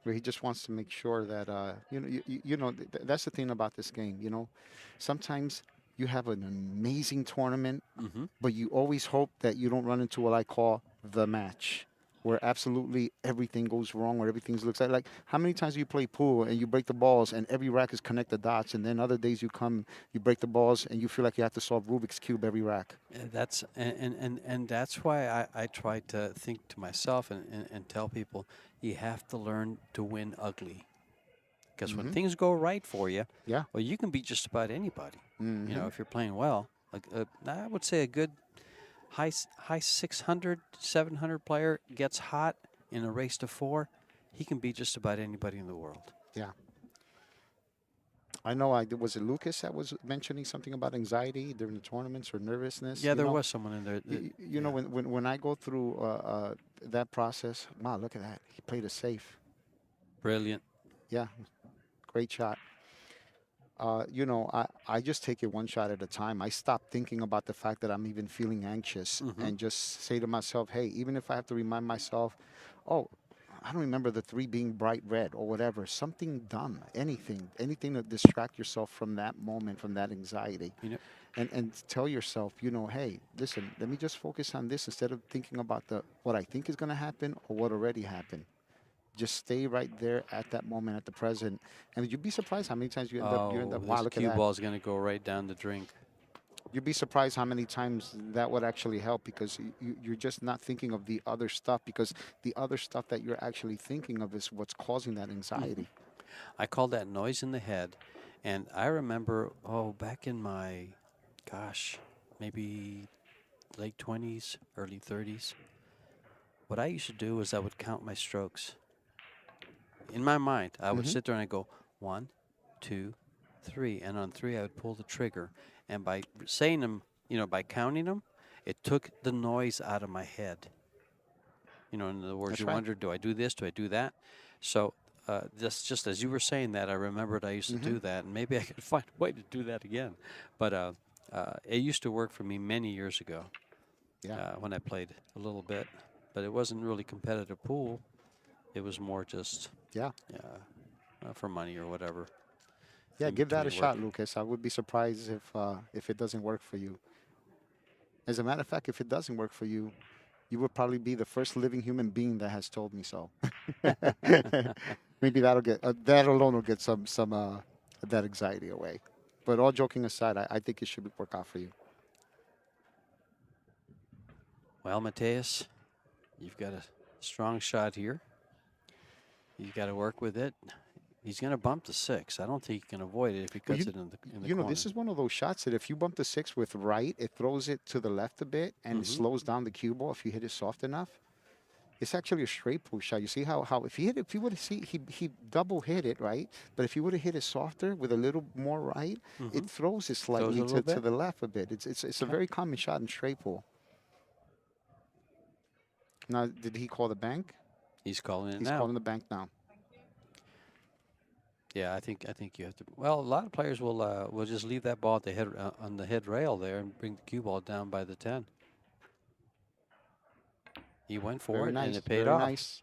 Where he just wants to make sure that that's the thing about this game. You know, sometimes you have an amazing tournament, Mm-hmm. but you always hope that you don't run into what I call the match, where absolutely everything goes wrong, or everything looks like how many times do you play pool and you break the balls and every rack is connect the dots, and then other days you come, you break the balls and you feel like you have to solve Rubik's Cube every rack. And that's why I try to think to myself and tell people you have to learn to win ugly. Because when Hmm. things go right for you, Yeah. well, you can beat just about anybody. Hmm. You know, if you're playing well. Like I would say a good high 600, 700 player gets hot in a race to 4, he can beat just about anybody in the world. Yeah. I know. Was it Lucas that was mentioning something about anxiety during the tournaments or nervousness? Yeah, there was someone in there. That, You know, yeah. when I go through that process, wow, look at that. He played it safe. Brilliant. Yeah, great shot. You know, I just take it one shot at a time. I stop thinking about the fact that I'm even feeling anxious, Mm-hmm. and just say to myself, hey, even if I have to remind myself, oh, I don't remember the 3 being bright red or whatever, something dumb, anything to distract yourself from that moment, from that anxiety. You know, And tell yourself, you know, hey, listen, let me just focus on this instead of thinking about the what I think is going to happen or what already happened. Just stay right there at that moment, at the present, and you'd be surprised how many times you end up. oh, Wow, this look at cue that. ball is going to go right down the drink. You'd be surprised how many times that would actually help, because you're just not thinking of the other stuff, because the other stuff that you're actually thinking of is what's causing that Mm-hmm. anxiety. I call that noise in the head. And I remember, back in my, gosh, maybe late 20s, early 30s, what I used to do is I would count my strokes. In my mind, I would Hmm. sit there and I go 1, 2, 3, and on 3 I would pull the trigger. And by saying them, by counting them, it took the noise out of my head. In other words, That's you right. wonder, do I do this? Do I do that? So just as you were saying that, I remembered I used to Hmm. do that, and maybe I could find a way to do that again. But it used to work for me many years ago Yeah. when I played a little bit. But it wasn't really competitive pool. It was more just Yeah. for money or whatever Yeah. in Give that a between work. shot, Lucas. I would be surprised if it doesn't work for you. As a matter of fact, if it doesn't work for you, you would probably be the first living human being that has told me so. Maybe that alone will get some that anxiety away. But all joking aside, I think it should work out for you. Well, Mateus, you've got a strong shot here. You've got to work with it. He's going to bump the 6. I don't think he can avoid it if he Well, cuts it in the you know, this corner. is one of those shots that if you bump the 6 with right, it throws it to the left a bit and it Mm-hmm. slows down the cue ball if you hit it soft enough. It's actually a straight push shot. You see how if he would have he double hit it, right? But if he would have hit it softer with a little more right, Mm-hmm. it throws it Throws it slightly a little to bit. the left a bit. It's a Okay. very common shot in straight pull. Now, did he call the bank? He's calling it He's now. calling the bank now. Yeah, I think you have to. Well, a lot of players will just leave that ball at the head on the head rail there and bring the cue ball down by the 10. He went for Very it and nice. it paid Very off. nice.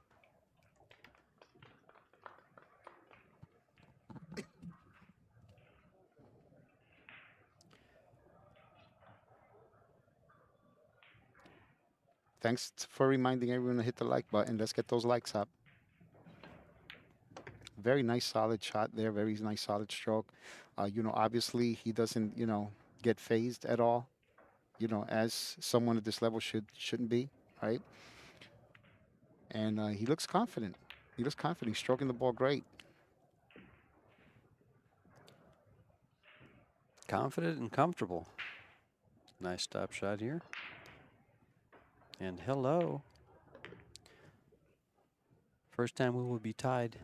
Thanks for reminding everyone to hit the like button. Let's get those likes up. Very nice, solid shot there. Very nice, solid stroke. You know, obviously he doesn't, get phased at all. You know, as someone at this level shouldn't be, right? And he looks confident. He looks confident. He's stroking the ball great. Confident and comfortable. Nice stop shot here. And hello. First time we will be tied.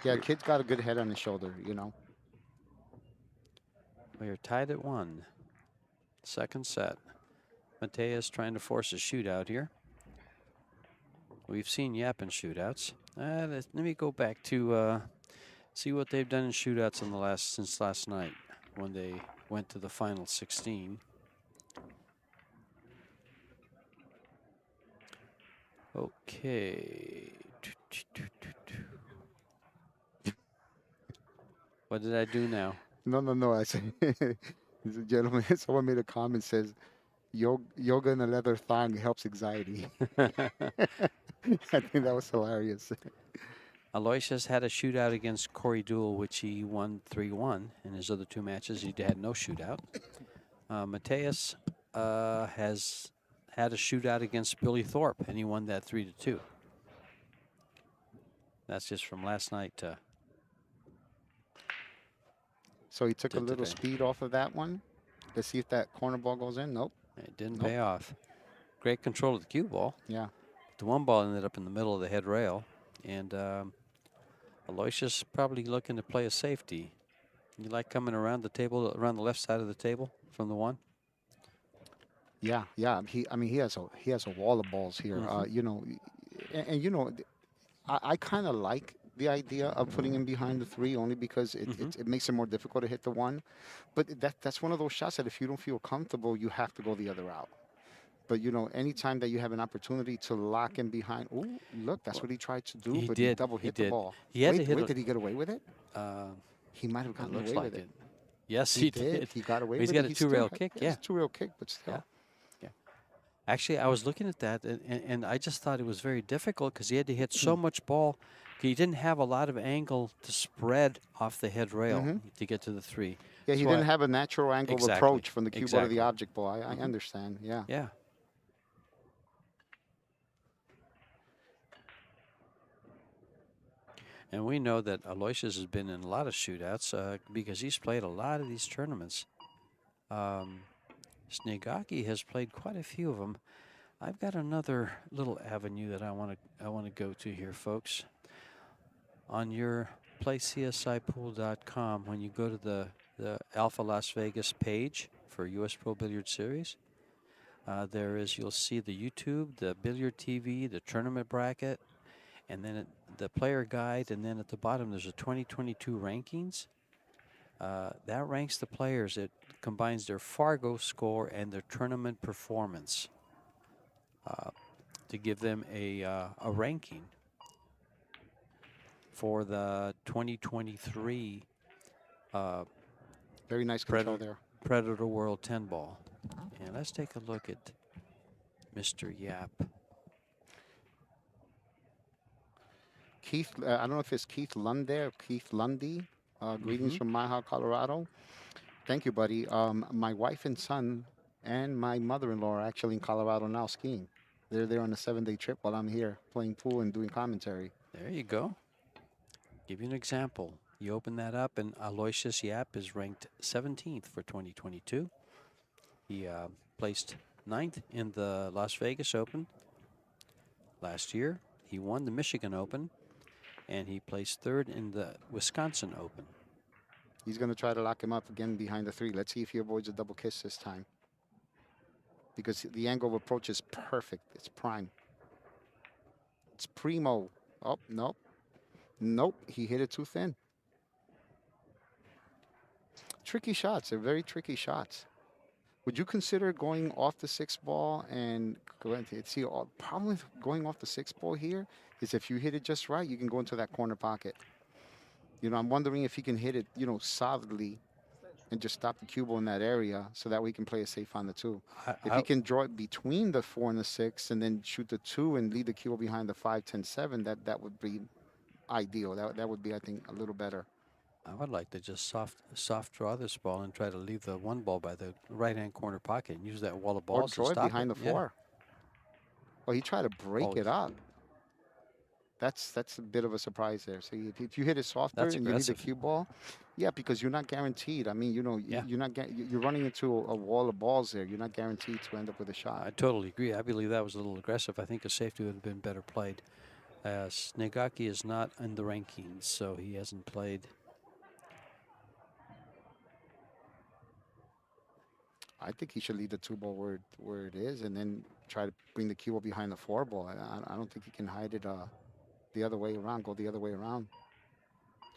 Yeah, kid's got a good head on his shoulder. You know. We are tied at 1. Second set. Mateus trying to force a shootout here. We've seen YAPP in shootouts. Let me go back to see what they've done in shootouts since last night when they went to the final 16. Okay. What did I do now? No. I said, he's a gentleman. Someone made a comment says, yoga in a leather thong helps anxiety. I think that was hilarious. Aloysius had a shootout against Corey Duell, which he won 3-1. In his other 2 matches, he had no shootout. Mateus has had a shootout against Billy Thorpe, and he won that 3-2. That's just from last night. So he took a little today. speed off of that one. Let's see if that corner ball goes in. Nope. It didn't pay off. Great control of the cue ball. Yeah. The one ball ended up in the middle of the head rail, and Aloysius probably looking to play a safety. You like coming around the table, around the left side of the table from the one? Yeah. He has a wall of balls here. You know, and you know, I kind of like the idea of putting him behind the 3 only because it makes it more difficult to hit the 1. But that's one of those shots that if you don't feel comfortable, you have to go the other route. But, you know, anytime that you have an opportunity to lock him behind, oh, look, that's what he tried to do, He but did. he double hit the ball. He had wait, to hit wait, did he get away with it? He might have gotten looks away like with it. Yes, he did. He got away He's with got it. a 2-rail kick, yeah. It's a 2-rail kick, but still. Yeah. Actually, I was looking at that, and I just thought it was very difficult because he had to hit so much ball. He didn't have a lot of angle to spread off the head rail to get to the 3. Yeah, he didn't have a natural angle of approach from the cue ball to the object ball. I understand, yeah. Yeah. And we know that Aloysius has been in a lot of shootouts because he's played a lot of these tournaments. SNIEGOCKI has played quite a few of them. I've got another little avenue that I want to go to here, folks. On your playcsipool.com, when you go to the Alfa Las Vegas page for U.S. Pro Billiard Series, you'll see the YouTube, the Billiard TV, the tournament bracket, and then the player guide, and then at the bottom there's a 2022 rankings. That ranks the players. It combines their Fargo score and their tournament performance to give them a ranking for the 2023 very nice control there. Predator World 10 ball. And let's take a look at Mr. YAPP. Keith, I don't know if it's Keith Lundy or Keith Lundy. Greetings from Maha, Colorado. Thank you, buddy. My wife and son and my mother-in-law are actually in Colorado now skiing. They're there on a 7-day trip while I'm here playing pool and doing commentary. There you go. Give you an example. You open that up, and Aloysius YAPP is ranked 17th for 2022. He placed 9th in the Las Vegas Open last year. He won the Michigan Open, and he placed 3rd in the Wisconsin Open. He's going to try to lock him up again behind the 3. Let's see if he avoids a double kiss this time. Because the angle of approach is perfect. It's prime. It's primo. Oh, nope. Nope, he hit it too thin. Tricky shots. They're very tricky shots. Would you consider going off the 6th ball and going to see? Problem with going off the 6th ball here is if you hit it just right, you can go into that corner pocket. You know, I'm wondering if he can hit it, you know, solidly and just stop the cue ball in that area so that we can play it safe on the 2. If he can draw it between the 4 and the 6 and then shoot the 2 and leave the cue ball behind the 5, 10, 7, that would be ideal. That would be, I think, a little better. I would like to just soft draw this ball and try to leave the 1 ball by the right-hand corner pocket and use that wall of balls or draw to stop it behind the 4. Well, he tried to break it up. That's a bit of a surprise there. So if you hit it softer and you leave the cue ball, yeah, because you're not guaranteed. I mean, you know, you're running into a wall of balls there. You're not guaranteed to end up with a shot. I totally agree. I believe that was a little aggressive. I think a safety would have been better played. SNIEGOCKI is not in the rankings, so he hasn't played. I think he should leave the 2 ball where it is, and then try to bring the cue ball behind the 4 ball. I don't think he can hide it the other way around. Go the other way around,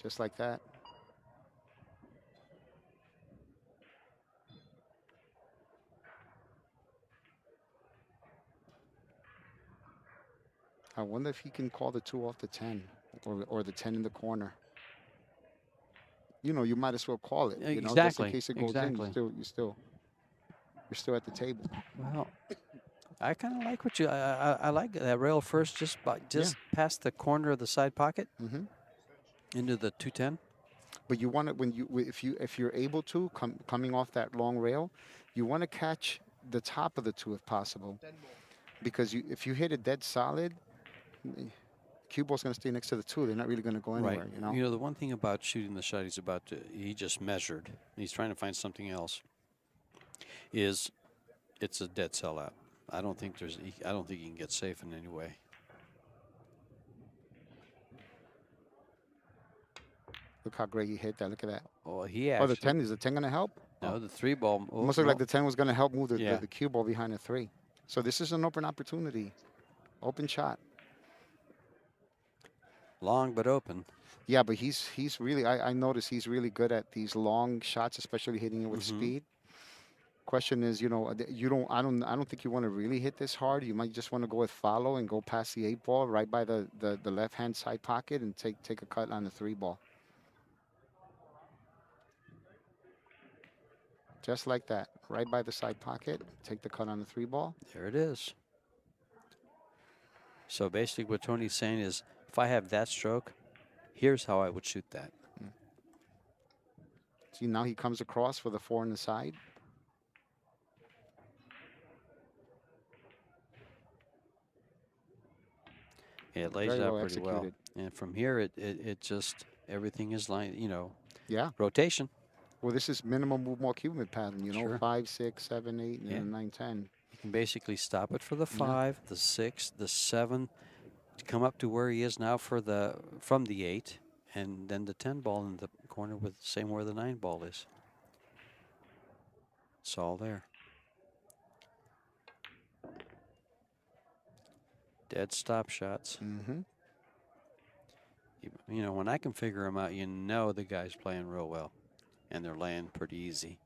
just like that. I wonder if he can call the 2 off the 10, or the 10 in the corner. You know, you might as well call it. You know, just in Exactly. case it goes in. You're still at the table. Well, I kind of like what you. I like that rail first, just past the corner of the side pocket Hmm. into the 210. But you want it when if you're able to coming off that long rail, you want to catch the top of the 2 if possible, because if you hit it dead solid, cue ball's going to stay next to the 2. They're not really going to go anywhere. Right. You know. You know, the one thing about shooting the shot he just measured. He's trying to find something else. Is it's a dead sellout. I don't think he can get safe in any way. Look how great he hit that. Look at that. Oh, he Oh, the actually. 10, is the 10 going to help? No, the 3 ball. Oh, Almost looked no. like the 10 was going to help move Yeah. the cue ball behind the 3. So this is an open opportunity. Open shot. Long but open. Yeah, but he's really, I noticed he's really good at these long shots, especially hitting it with speed. Question is, you know, I don't think you want to really hit this hard. You might just want to go with follow and go past the 8 ball right by the left hand side pocket and take a cut on the 3 ball. Just like that, right by the side pocket, take the cut on the 3 ball. There it is. So basically what Tony's saying is, if I have that stroke, here's how I would shoot that. See, now he comes across for the 4 on the side. Yeah, it lays Very out well pretty well. executed. And from here, it just, everything is line, you know, Yeah. rotation. Well, this is minimum move more cubic pattern, you know, Sure. 5, 6, 7, 8, and Yeah. then 9, 10. You can basically stop it for the 5, the 6, the 7, to come up to where he is now from the 8, and then the 10 ball in the corner with same where the 9 ball is. It's all there. Dead stop shots. Mm-hmm. You know, when I can figure them out, you know the guy's playing real well, and they're laying pretty easy.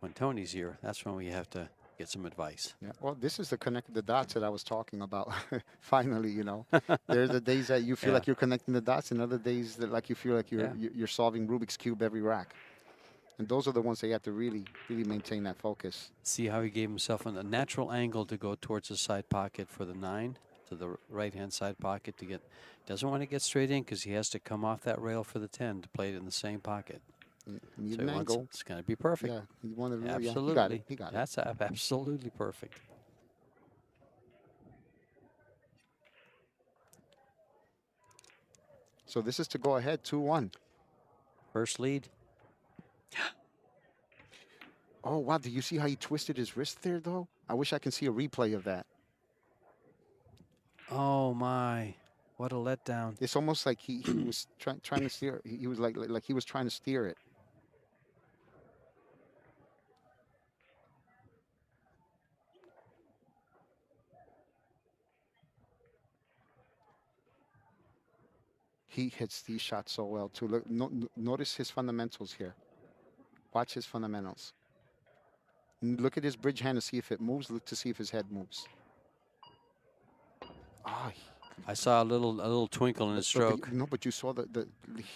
When Tony's here, that's when we have to get some advice. Yeah. Well, this is the connect the dots that I was talking about. Finally, you know, there's the days that you feel like you're connecting the dots, and other days that like you feel like you're solving Rubik's Cube every rack. And those are the ones that you have to really maintain that focus. See how he gave himself a natural angle to go towards the side pocket for the 9, to the right-hand side pocket to get. Doesn't want to get straight in because he has to come off that rail for the 10 to play it in the same pocket. Need So an angle. it's going to be perfect. Yeah, he wanted to. Absolutely. Yeah, he got it. That's absolutely perfect. So this is to go ahead 2-1. First lead. Oh, wow. Do you see how he twisted his wrist there, though? I wish I can see a replay of that. Oh, my. What a letdown. It's almost like he was trying to steer. He was like he was trying to steer it. He hits these shots so well, too. Look, notice his fundamentals here. Watch his fundamentals. Look at his bridge hand to see if it moves. Look to see if his head moves. Ah, I saw a little twinkle in his stroke. No, but you saw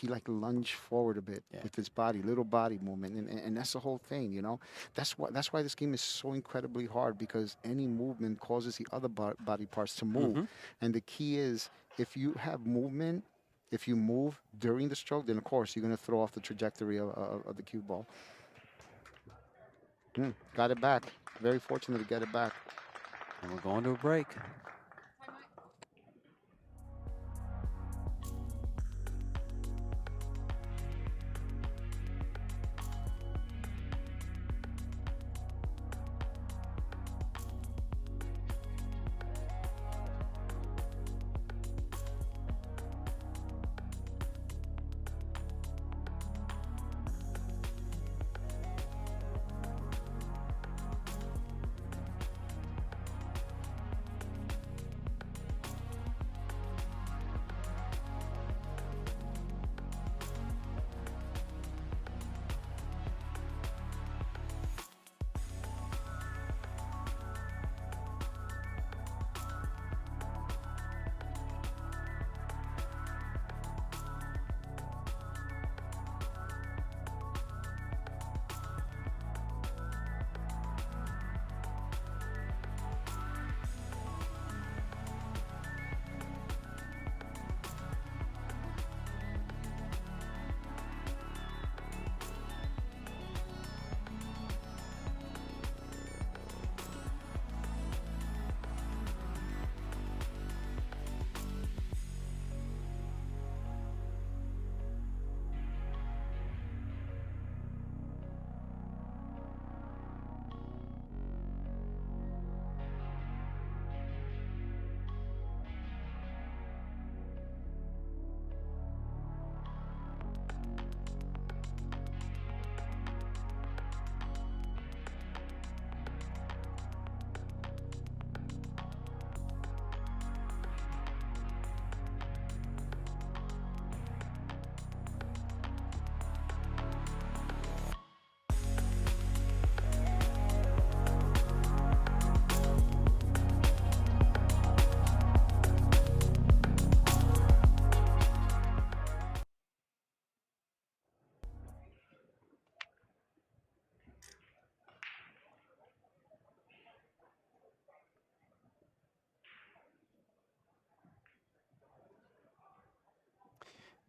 he like lunged forward a bit with his body, little body movement, and that's the whole thing, you know. That's why this game is so incredibly hard, because any movement causes the other body parts to move, and the key is if you have movement. If you move during the stroke, then of course you're going to throw off the trajectory of the cue ball. Got it back. Very fortunate to get it back. And we're going to a break.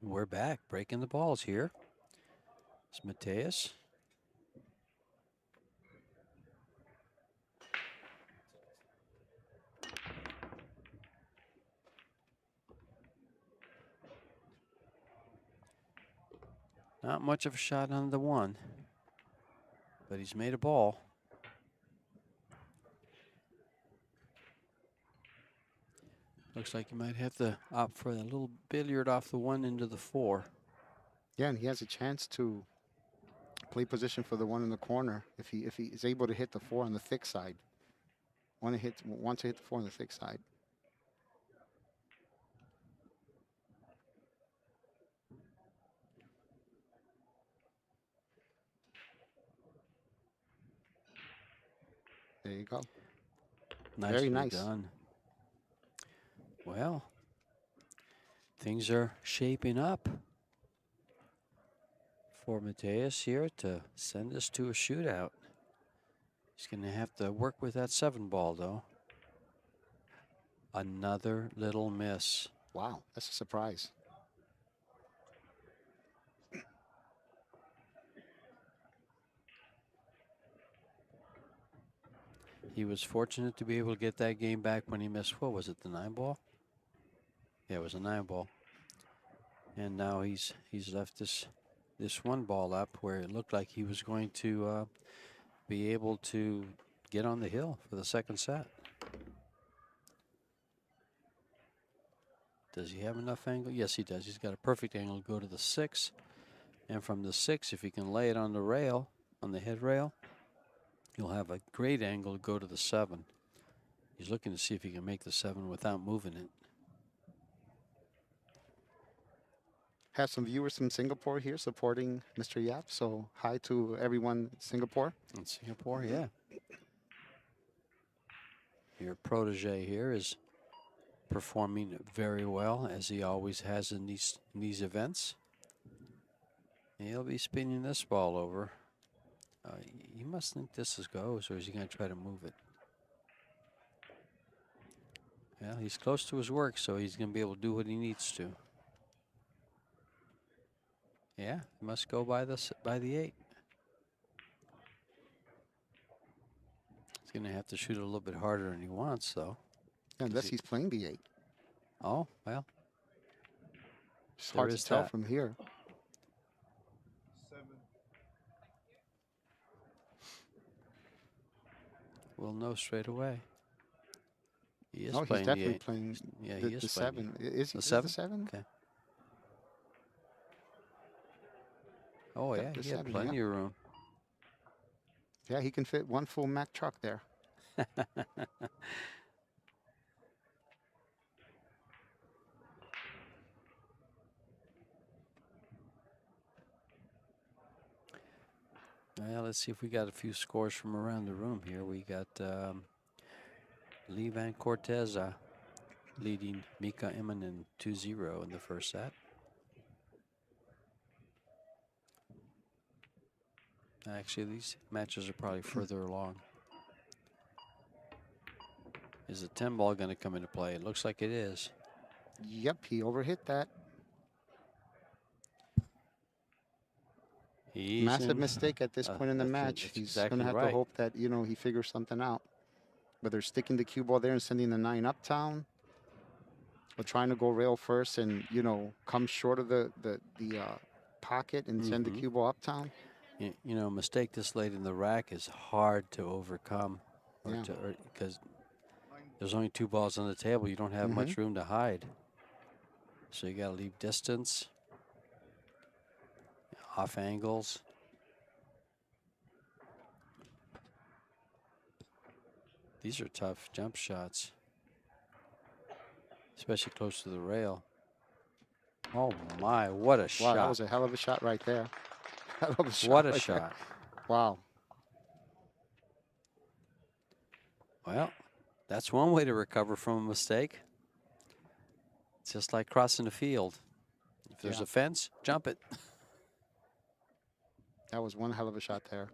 We're back, breaking the balls here. It's Mateus. Not much of a shot on the one, but he's made a ball. Looks like you might have to opt for a little billiard off the one into the 4. Yeah, and he has a chance to play position for the one in the corner if he is able to hit the 4 on the thick side. Want to hit the 4 on the thick side. There you go. Nicely Very nice. done. Well, things are shaping up for Mateus here to send us to a shootout. He's going to have to work with that 7 ball, though. Another little miss. Wow, that's a surprise. He was fortunate to be able to get that game back when he missed, what was it, the 9 ball? Yeah, it was a 9 ball. And now he's left this 1 ball up where it looked like he was going to be able to get on the hill for the second set. Does he have enough angle? Yes, he does. He's got a perfect angle to go to the 6. And from the 6, if he can lay it on the rail, on the head rail, he'll have a great angle to go to the 7. He's looking to see if he can make the 7 without moving it. Have some viewers from Singapore here supporting Mr. Yap. So hi to everyone in Singapore. In Singapore, yeah. Your protege here is performing very well, as he always has in these events. And he'll be spinning this ball over. You must think this is goes, or is he going to try to move it? Well, he's close to his work, so he's going to be able to do what he needs to. Yeah, he must go by the 8. He's going to have to shoot a little bit harder than he wants, though. Unless he's playing the 8. Oh, well. It's hard to tell from here. 7. We'll know straight away. He is Oh, playing he's definitely the 8. playing Yeah, the, he is the playing 7. Is he the the 7? 7? Okay. Oh, yeah, The he had 7, plenty of room. Yeah, he can fit 1 full Mack truck there. Well, let's see if we got a few scores from around the room here. We got Lee Van Corteza leading Mika Immonen 2-0 in the first set. Actually, these matches are probably further along. Is the 10 ball going to come into play? It looks like it is. Yep, he overhit that. Massive mistake at this point in the match. He's going to have to hope that, you know, he figures something out. Whether sticking the cue ball there and sending the 9 uptown, or trying to go rail first and, you know, come short of the pocket and send the cue ball uptown. You know, a mistake this late in the rack is hard to overcome, because there's only 2 balls on the table. You don't have much room to hide. So you got to leave distance, off angles. These are tough jump shots, especially close to the rail. Oh my, what a shot. Wow, that was a hell of a shot right there. Hell of a shot. What a shot. Wow. Well, that's one way to recover from a mistake. It's just like crossing the field. If there's a fence, jump it. That was one hell of a shot there.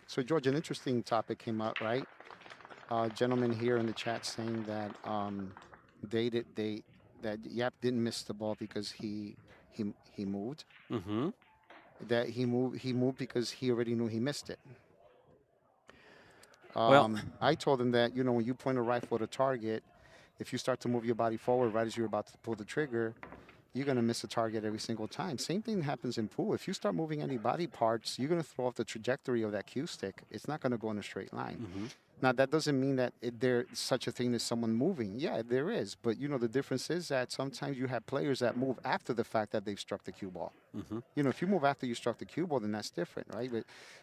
So, George, an interesting topic came up, right? Gentleman here in the chat saying that that Yap didn't miss the ball because he moved. Mm-hmm. That he moved because he already knew he missed it. Well, I told him that, you know, when you point a rifle at a target, if you start to move your body forward right as you're about to pull the trigger, you're going to miss a target every single time. Same thing happens in pool. If you start moving any body parts, you're going to throw off the trajectory of that cue stick. It's not going to go in a straight line. mm-hmm. Now, that doesn't mean that there's such a thing as someone moving. Yeah, there is. But, you know, the difference is that sometimes you have players that move after the fact that they've struck the cue ball. Mm-hmm. You know, if you move after you struck the cue ball, then that's different, right?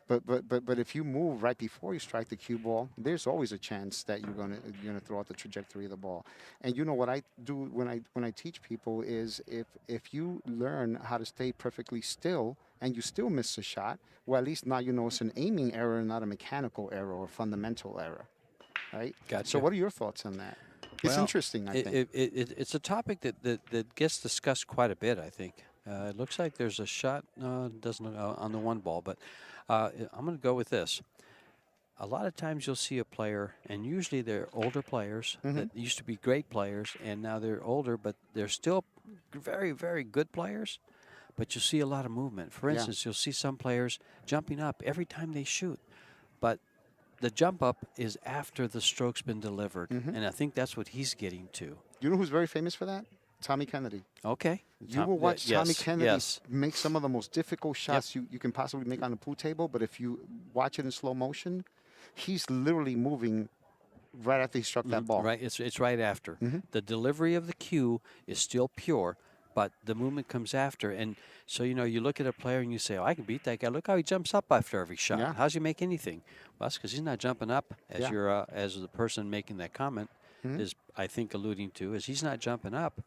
But if you move right before you strike the cue ball, there's always a chance that you're gonna throw out the trajectory of the ball. And you know what I do when I teach people is if you learn how to stay perfectly still and you still miss a shot, well, at least now you know it's an aiming error, not a mechanical error or fundamental error, right? Gotcha. So what are your thoughts on that? It's Well, interesting, I think. it's a topic that gets discussed quite a bit, I think. It looks like there's a shot, doesn't look, on the one ball, but I'm going to go with this. A lot of times you'll see a player, and usually they're older players that used to be great players, and now they're older, but they're still very, very good players. But you see a lot of movement. For Yeah. instance, you'll see some players jumping up every time they shoot, but the jump up is after the stroke's been delivered, and I think that's what he's getting to. You know who's very famous for that? Tommy Kennedy. Okay. You will watch Tommy Kennedy Yes. make some of the most difficult shots you can possibly make on the pool table, but if you watch it in slow motion, he's literally moving right after he struck that ball. Right, it's right after. The delivery of the cue is still pure, but the movement comes after. And so, you know, you look at a player and you say, oh, I can beat that guy. Look how he jumps up after every shot. Yeah. How's he make anything? Well, that's because he's not jumping up, as Yeah. you're as the person making that comment is, I think, alluding to, is he's not jumping up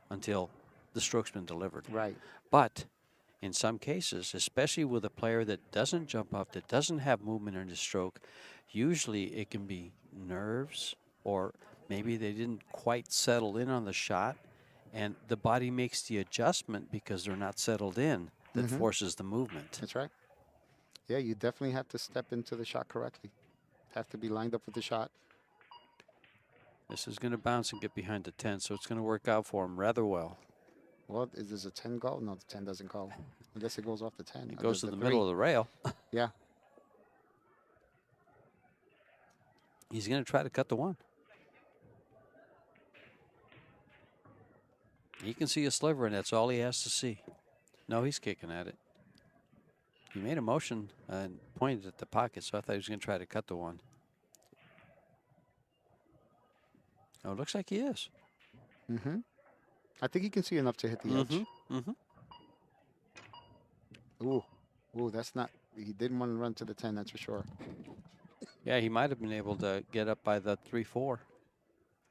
until the stroke's been delivered. Right. But in some cases, especially with a player that doesn't jump up, that doesn't have movement in his stroke, usually it can be nerves, or maybe they didn't quite settle in on the shot, and the body makes the adjustment because they're not settled in that forces the movement. That's right. Yeah, you definitely have to step into the shot correctly. Have to be lined up with the shot. This is going to bounce and get behind the 10, so it's going to work out for him rather well. Well, is this a 10 go? No, the 10 doesn't go. I guess it goes off the 10. It goes to the three. middle of the rail. Yeah. He's going to try to cut the one. He can see a sliver, and that's all he has to see. No, he's kicking at it. He made a motion and pointed at the pocket, so I thought he was going to try to cut the one. Oh, it looks like he is. I think he can see enough to hit the edge. Ooh, that's not. He didn't want to run to the 10, that's for sure. Yeah, he might have been able to get up by the 3-4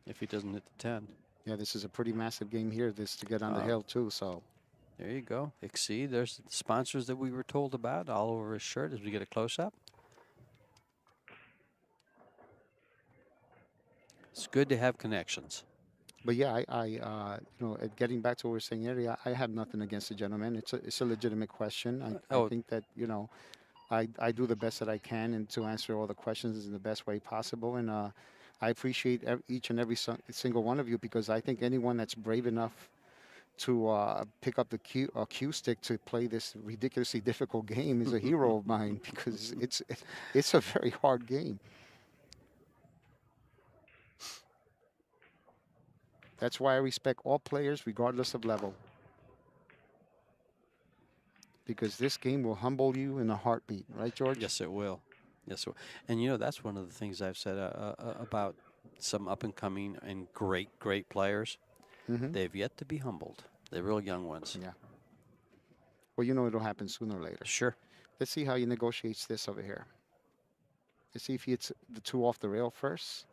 if he doesn't hit the 10. Yeah, this is a pretty massive game here. This to get on the hill too. So there you go. Exceed. There's the sponsors that we were told about all over his shirt as we get a close up. It's good to have connections. But yeah, you know, getting back to what we were saying earlier, I have nothing against the gentleman. It's a legitimate question. I think that, you know, I do the best that I can and to answer all the questions in the best way possible. And I appreciate each and every single one of you, because I think anyone that's brave enough to pick up the cue stick to play this ridiculously difficult game is a hero of mine, because it's a very hard game. That's why I respect all players, regardless of level. Because this game will humble you in a heartbeat. Right, George? Yes, it will. Yes, it will. And, you know, that's one of the things I've said about some up-and-coming and great players. They've yet to be humbled. They're real young ones. Yeah. Well, you know it'll happen sooner or later. Sure. Let's see how he negotiates this over here. Let's see if he hits the 2 off the rail first.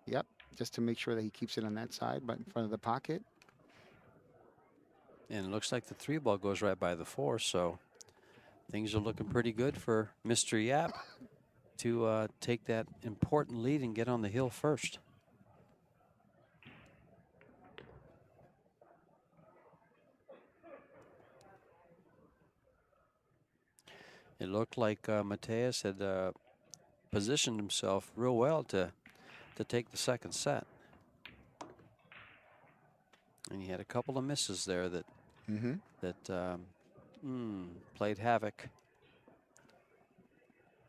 Yep. Just to make sure that he keeps it on that side, but in front of the pocket. And it looks like the 3 ball goes right by the 4, so things are looking pretty good for Mr. Yap to take that important lead and get on the hill first. It looked like Mateus had positioned himself real well to take the second set. And he had a couple of misses there that played havoc.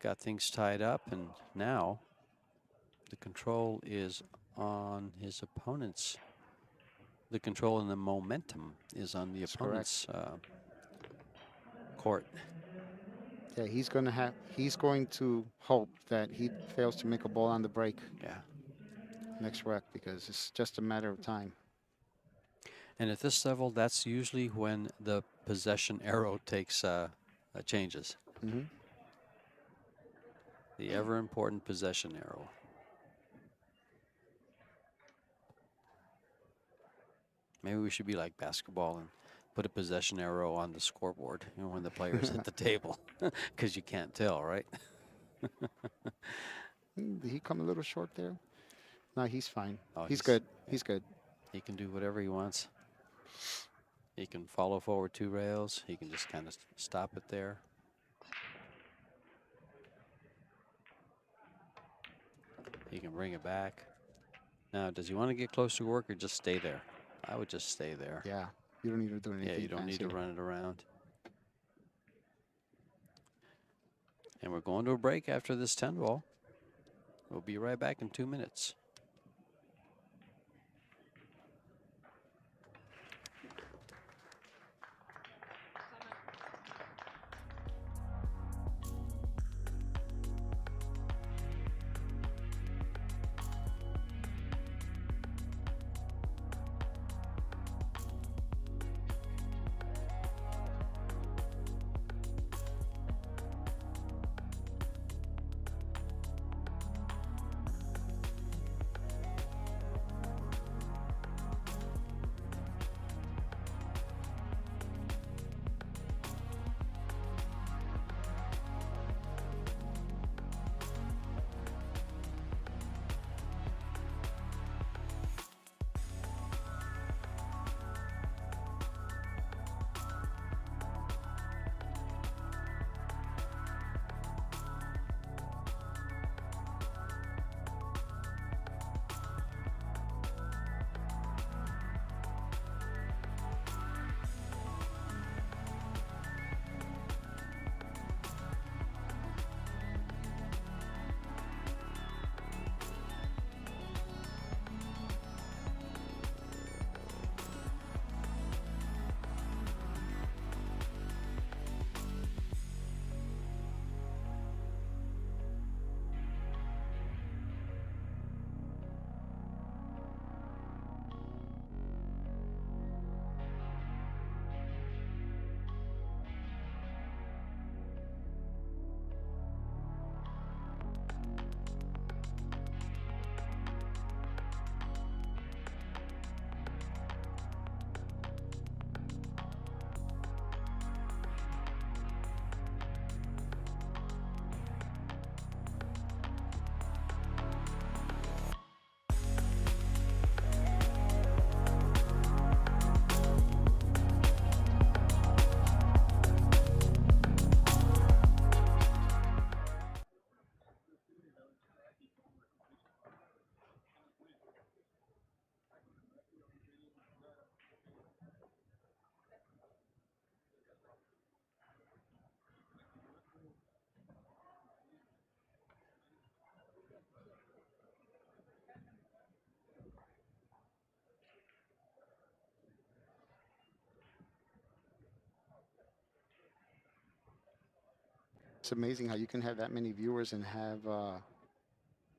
Got things tied up, and now the control is on his opponent's. The control and the momentum is on the opponent's court. Yeah, he's going to hope that he fails to make a ball on the break. Yeah. Next rec, because it's just a matter of time. And at this level, that's usually when the possession arrow takes changes. The ever important possession arrow. Maybe we should be like basketball and put a possession arrow on the scoreboard, you know, when the players hit the table, because you can't tell, right? Did he come a little short there? No, he's fine. Oh, he's good. He's good. He can do whatever he wants. He can follow forward 2 rails. He can just kind of stop it there. He can bring it back. Now, does he want to get close to work or just stay there? I would just stay there. Yeah, you don't need to do anything. Yeah, you don't need to run it around. And we're going to a break after this 10 ball. We'll be right back in 2 minutes. It's amazing how you can have that many viewers and have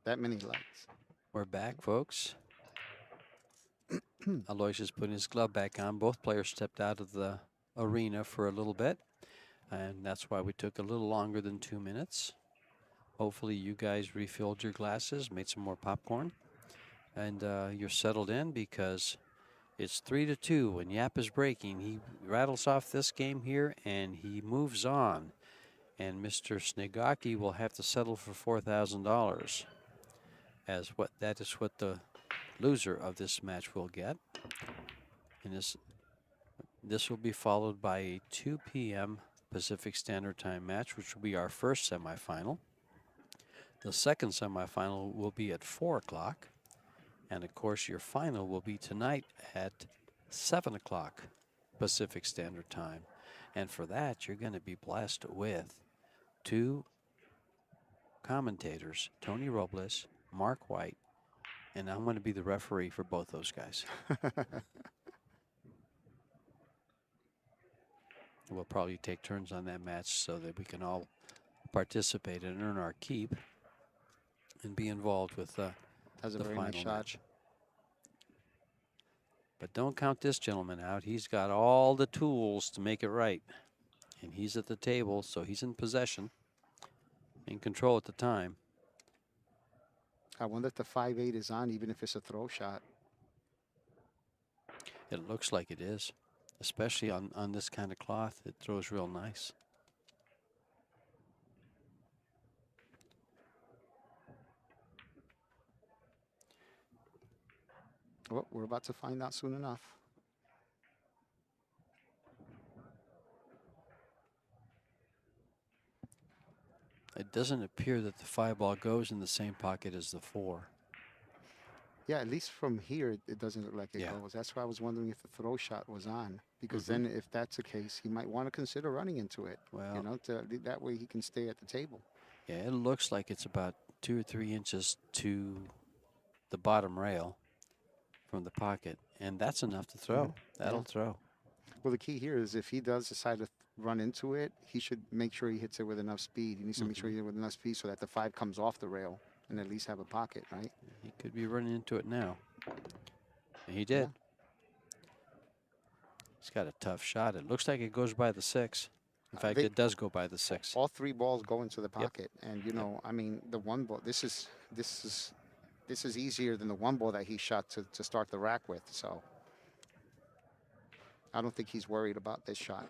that many likes. We're back, folks. Aloysius putting his glove back on. Both players stepped out of the arena for a little bit, and that's why we took a little longer than 2 minutes. Hopefully you guys refilled your glasses, made some more popcorn, and you're settled in, because it's 3-2 when YAPP is breaking. He rattles off this game here and he moves on, and Mr. SNIEGOCKI will have to settle for $4,000, as that is what the loser of this match will get. And this will be followed by a 2 p.m. Pacific Standard Time match, which will be our first semifinal. The second semifinal will be at 4 o'clock. And of course, your final will be tonight at 7 o'clock Pacific Standard Time. And for that, you're going to be blessed with 2 commentators, Tony Robles, Mark White, and I'm going to be the referee for both those guys. We'll probably take turns on that match so that we can all participate and earn our keep and be involved with That's a the very final nice shot. match. But don't count this gentleman out. He's got all the tools to make it right. And he's at the table, so he's in possession, in control at the time. I wonder if the 5-8 is on, even if it's a throw shot. It looks like it is, especially on this kind of cloth. It throws real nice. Well, we're about to find out soon enough. It doesn't appear that the 5 ball goes in the same pocket as the 4. Yeah, at least from here, it doesn't look like it Yeah. goes. That's why I was wondering if the throw shot was on. Because then if that's the case, he might want to consider running into it. Well, You know, that way he can stay at the table. yeah, it looks like it's about 2 or 3 inches to the bottom rail from the pocket, and that's enough to throw. That'll throw. Well, the key here is if he does decide to run into it, he should make sure he hits it with enough speed. He needs to make sure he hits it with enough speed so that the 5 comes off the rail and at least have a pocket, right? He could be running into it now. And he did. He's got a tough shot. It looks like it goes by the 6. In fact, it does go by the 6. All 3 balls go into the pocket, and you know, I mean, the 1 ball. This is easier than the 1 ball that he shot to start the rack with. So I don't think he's worried about this shot.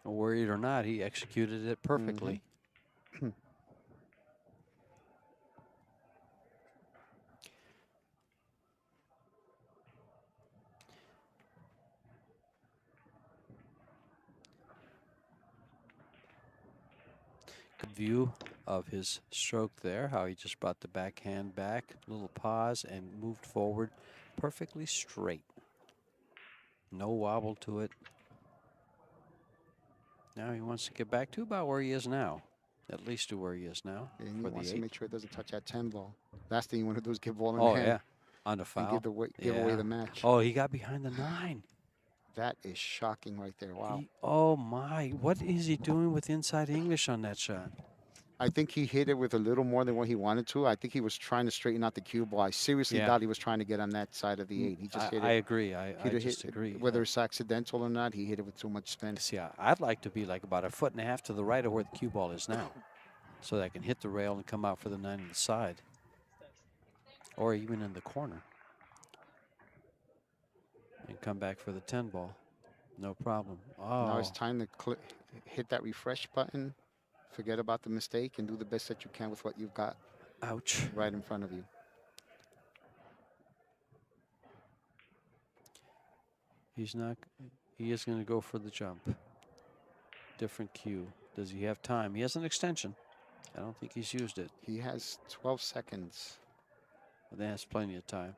Worried or not, he executed it perfectly. Good view of his stroke there, how he just brought the backhand back, little pause, and moved forward perfectly straight. No wobble to it. Now he wants to get back to about where he is now, at least to where he is now. And he for wants the to 8. make sure it doesn't touch that 10 ball. Last thing you want to do is give ball in Oh, hand. yeah, on the foul. And give away the match. Oh, he got behind the 9. That is shocking right there. Wow. Oh, my. What is he doing with inside English on that shot? I think he hit it with a little more than what he wanted to. I think he was trying to straighten out the cue ball. I seriously doubt he was trying to get on that side of the 8. He just hit it. I agree. I just agree. Whether it's accidental or not, he hit it with too much spin. See, I'd like to be like about 1.5 feet to the right of where the cue ball is now, so that I can hit the rail and come out for the 9 on the side, or even in the corner, and come back for the 10 ball. No problem. Oh, Now it's time to hit that refresh button. Forget about the mistake and do the best that you can with what you've got. Ouch. Right in front of you. He is going to go for the jump. Different cue. Does he have time? He has an extension. I don't think he's used it. He has 12 seconds. But that has plenty of time.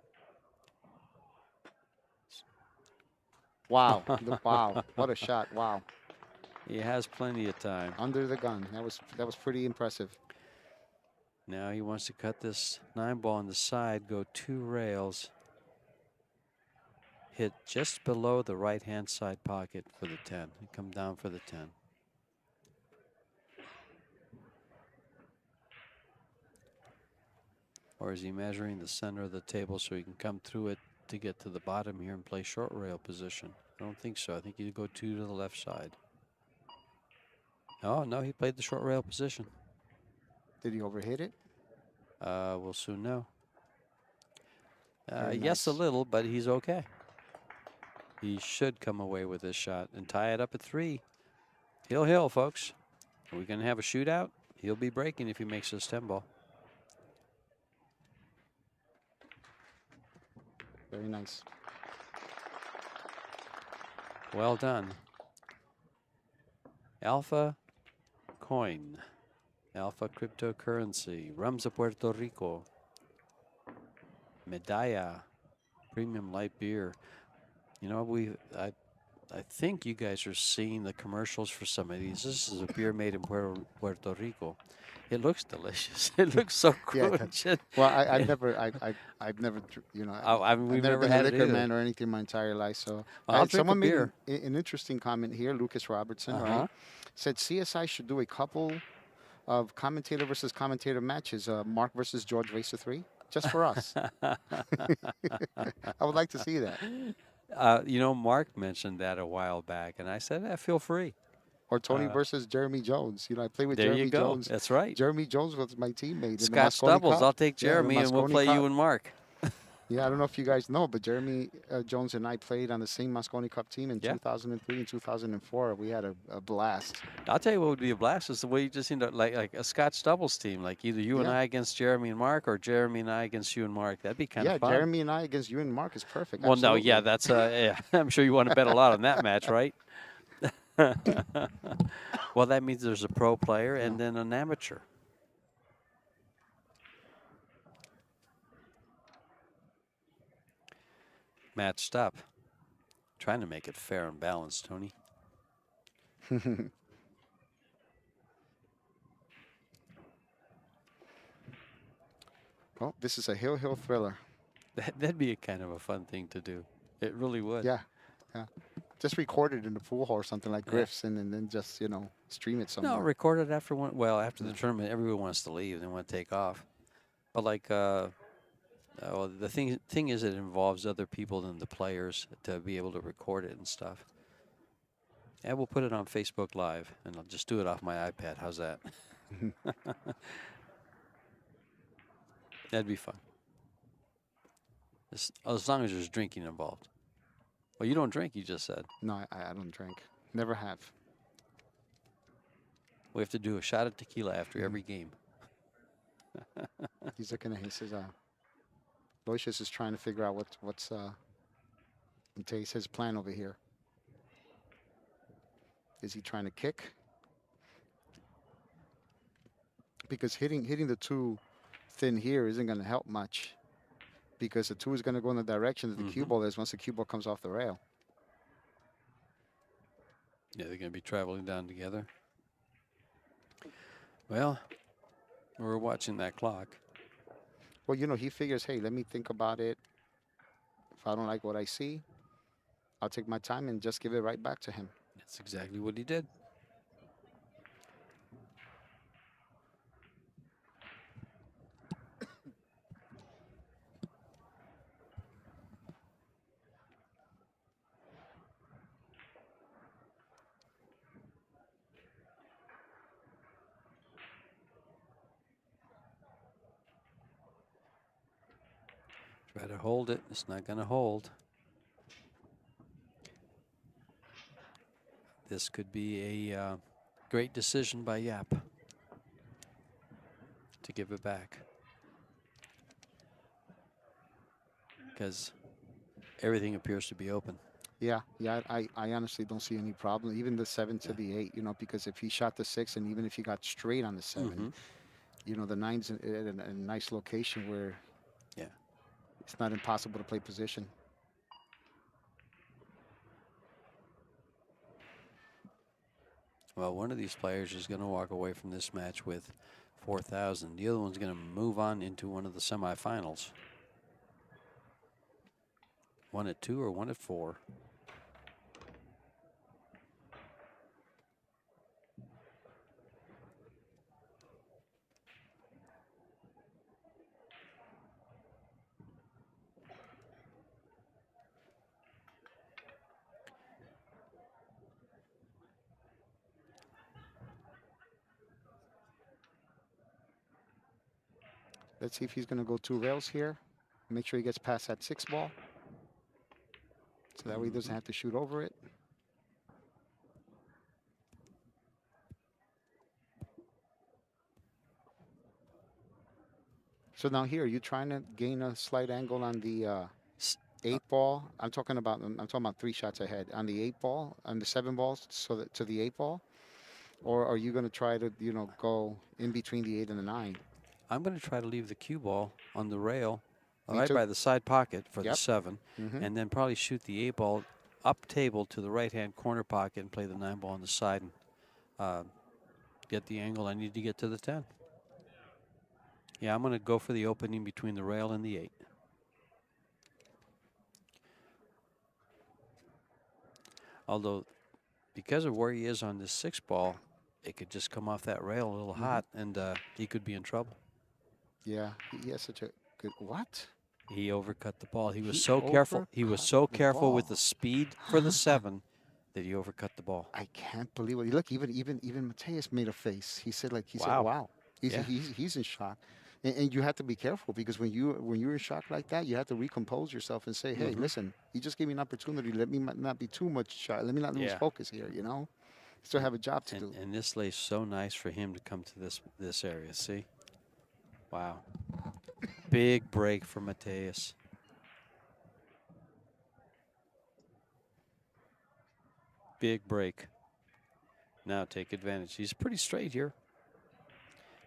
Wow. Wow. What a shot. Wow. He has plenty of time. Under the gun. That was pretty impressive. Now he wants to cut this 9 ball on the side, go 2 rails, hit just below the right-hand side pocket for the 10, and come down for the 10. Or is he measuring the center of the table so he can come through it to get to the bottom here and play short rail position? I don't think so. I think he'd go 2 to the left side. Oh, no, he played the short rail position. Did he overhit it? We'll soon know. Very yes, a nice. little, but he's okay. He should come away with this shot and tie it up at 3. Hill, folks. Are we going to have a shootout? He'll be breaking if he makes this 10 ball. Very nice. Well done. Alpha Coin. Alpha Cryptocurrency. Rums of Puerto Rico. Medalla. Premium light beer. You know, I think you guys are seeing the commercials for some of these. This is a beer made in Puerto Rico. It looks delicious. It looks so Yeah, good. well, I've never, I mean, I've we've never never been a had it liquor either. man or anything my entire life. So Well, I'll drink a someone made beer. an interesting comment here, Lucas Robertson, right? Uh-huh. Said CSI should do a couple of commentator versus commentator matches, Mark versus George Racer 3, just for us. I would like to see that. You know, Mark mentioned that a while back, and I said, feel free. Or Tony versus Jeremy Jones. I played with There you Jeremy go. Jones. That's right. Jeremy Jones was my teammate in the Scott Moscone Stubbles, Cup. I'll take Yeah, the Jeremy, and we'll Moscone play Cup. you and Mark. Yeah, I don't know if you guys know, but Jeremy Jones and I played on the same Moscone Cup team in Yeah. 2003 and 2004. We had a blast. I'll tell you what would be a blast is the way you just seem to like a Scott Stubbles team, like either you and Yeah. I against Jeremy and Mark, or Jeremy and I against you and Mark. That'd be kind of Yeah, fun. Jeremy and I against you and Mark is perfect. Well, no, Absolutely. yeah, that's yeah. I'm sure you want to bet a lot on that match, right? Well, that means there's a pro player and No. then an amateur. Match stop. Trying to make it fair and balanced, Tony. Well, this is a hill thriller. That'd be a kind of a fun thing to do. It really would. Yeah, yeah. Just record it in the pool hall or something like Yeah. Griff's, and then just stream it somewhere. No, record it after one. Well, after the tournament, everyone wants to leave. They want to take off. But like, well, the thing is, it involves other people than the players to be able to record it and stuff. And we'll put it on Facebook Live, and I'll just do it off my iPad. How's that? That'd be fun. As long as there's drinking involved. Well, you don't drink, you just said. No, I don't drink. Never have. We have to do a shot of tequila after every game. He's looking at. He says, Loisius is trying to figure out what's his plan over here. Is he trying to kick? Because hitting the two thin here isn't going to help much. Because the two is going to go in the direction that the cue ball is once the cue ball comes off the rail. Yeah, they're going to be traveling down together. Well, we're watching that clock. Well, he figures, hey, let me think about it. If I don't like what I see, I'll take my time and just give it right back to him. That's exactly what he did. Try to hold it. It's not going to hold. This could be a great decision by YAPP to give it back. Because everything appears to be open. Yeah, I honestly don't see any problem. Even the 7 to the 8, because if he shot the 6 and even if he got straight on the 7, the 9's at a nice location where it's not impossible to play position. Well, one of these players is going to walk away from this match with 4,000. The other one's going to move on into one of the semifinals. One at 2 or one at 4. Let's see if he's going to go 2 rails here. Make sure he gets past that 6 ball. So that way he doesn't have to shoot over it. So now here, are you trying to gain a slight angle on the 8 ball? I'm talking about 3 shots ahead. On the 8 ball, on the 7 balls, so that to the 8 ball. Or are you going to try to, go in between the 8 and the 9? I'm going to try to leave the cue ball on the rail, Me right too. by the side pocket for the Yep. 7, Mm-hmm. and then probably shoot the 8 ball up table to the right-hand corner pocket and play the 9 ball on the side and get the angle I need to get to the 10. Yeah, I'm going to go for the opening between the rail and the 8. Although, because of where he is on this 6 ball, it could just come off that rail a little hot, and he could be in trouble. Yeah, he has such a good. What? He overcut the ball. He was He so careful. He was overcut so the careful with ball. the speed for the 7 that he overcut the ball. I can't believe it. Look, even Mateus made a face. He said, Wow. wow. Yeah. He's in shock. And you have to be careful because when you're in shock like that, you have to recompose yourself and say, hey, listen, he just gave me an opportunity. Let me not be too much shy. Let me not lose focus here, Still have a job to do. And this lays so nice for him to come to this area. See? Wow. Big break for Mateus. Big break. Now take advantage. He's pretty straight here.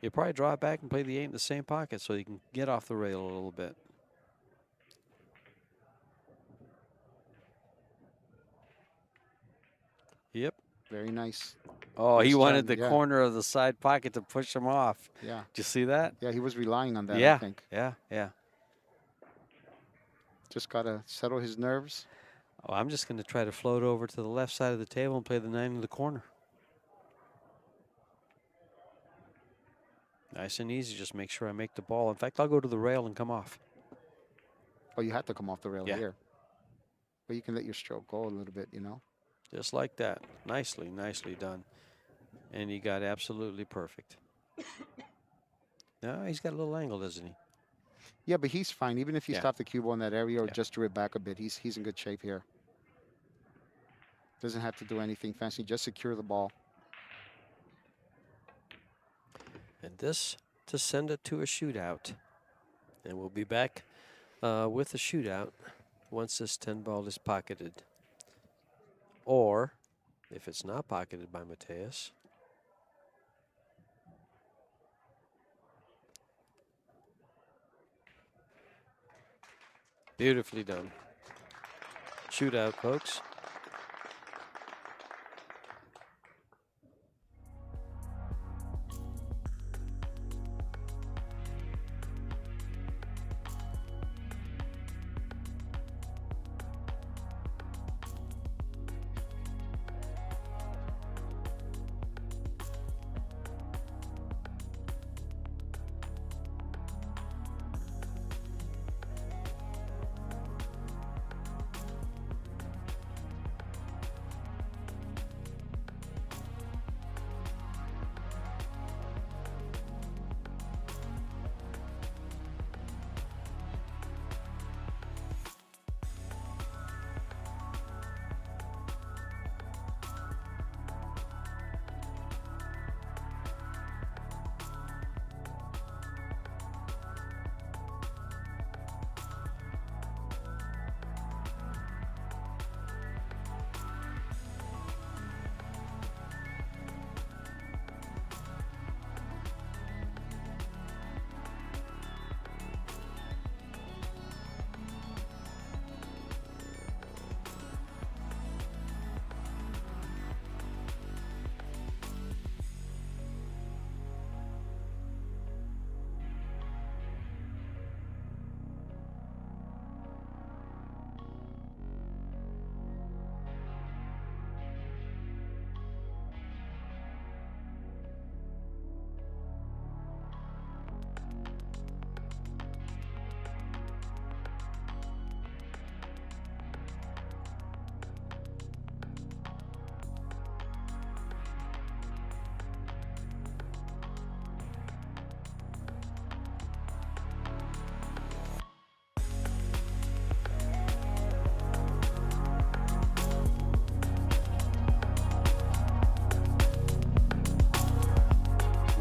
He'll probably draw it back and play the 8 in the same pocket so he can get off the rail a little bit. Yep. Very nice. Oh, he Nice wanted job, the corner of the side pocket to push him off. Yeah. Did you see that? Yeah, he was relying on that, Yeah. I think. Yeah. Just got to settle his nerves. Oh, I'm just going to try to float over to the left side of the table and play the 9 in the corner. Nice and easy. Just make sure I make the ball. In fact, I'll go to the rail and come off. Oh, you have to come off the rail Yeah. here. But you can let your stroke go a little bit, Just like that. Nicely done. And he got absolutely perfect. No, he's got a little angle, doesn't he? Yeah, but he's fine. Even if he stopped the cue ball in that area or Yeah. just drew it back a bit, he's in good shape here. Doesn't have to do anything fancy. Just secure the ball. And this to send it to a shootout. And we'll be back with a shootout once this 10 ball is pocketed. Or, if it's not pocketed by Mateus, beautifully done. Shootout, folks.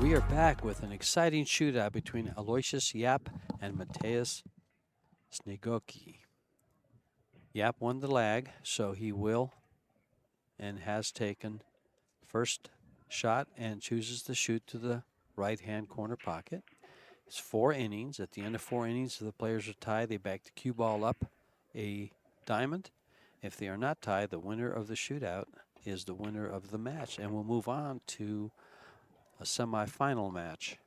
We are back with an exciting shootout between Aloysius YAPP and Mateus SNIEGOCKI. YAPP won the lag, so he will and has taken first shot and chooses to shoot to the right-hand corner pocket. It's 4 innings. At the end of 4 innings, if the players are tied, they back the cue ball up a diamond. If they are not tied, the winner of the shootout is the winner of the match. And we'll move on to a semifinal match,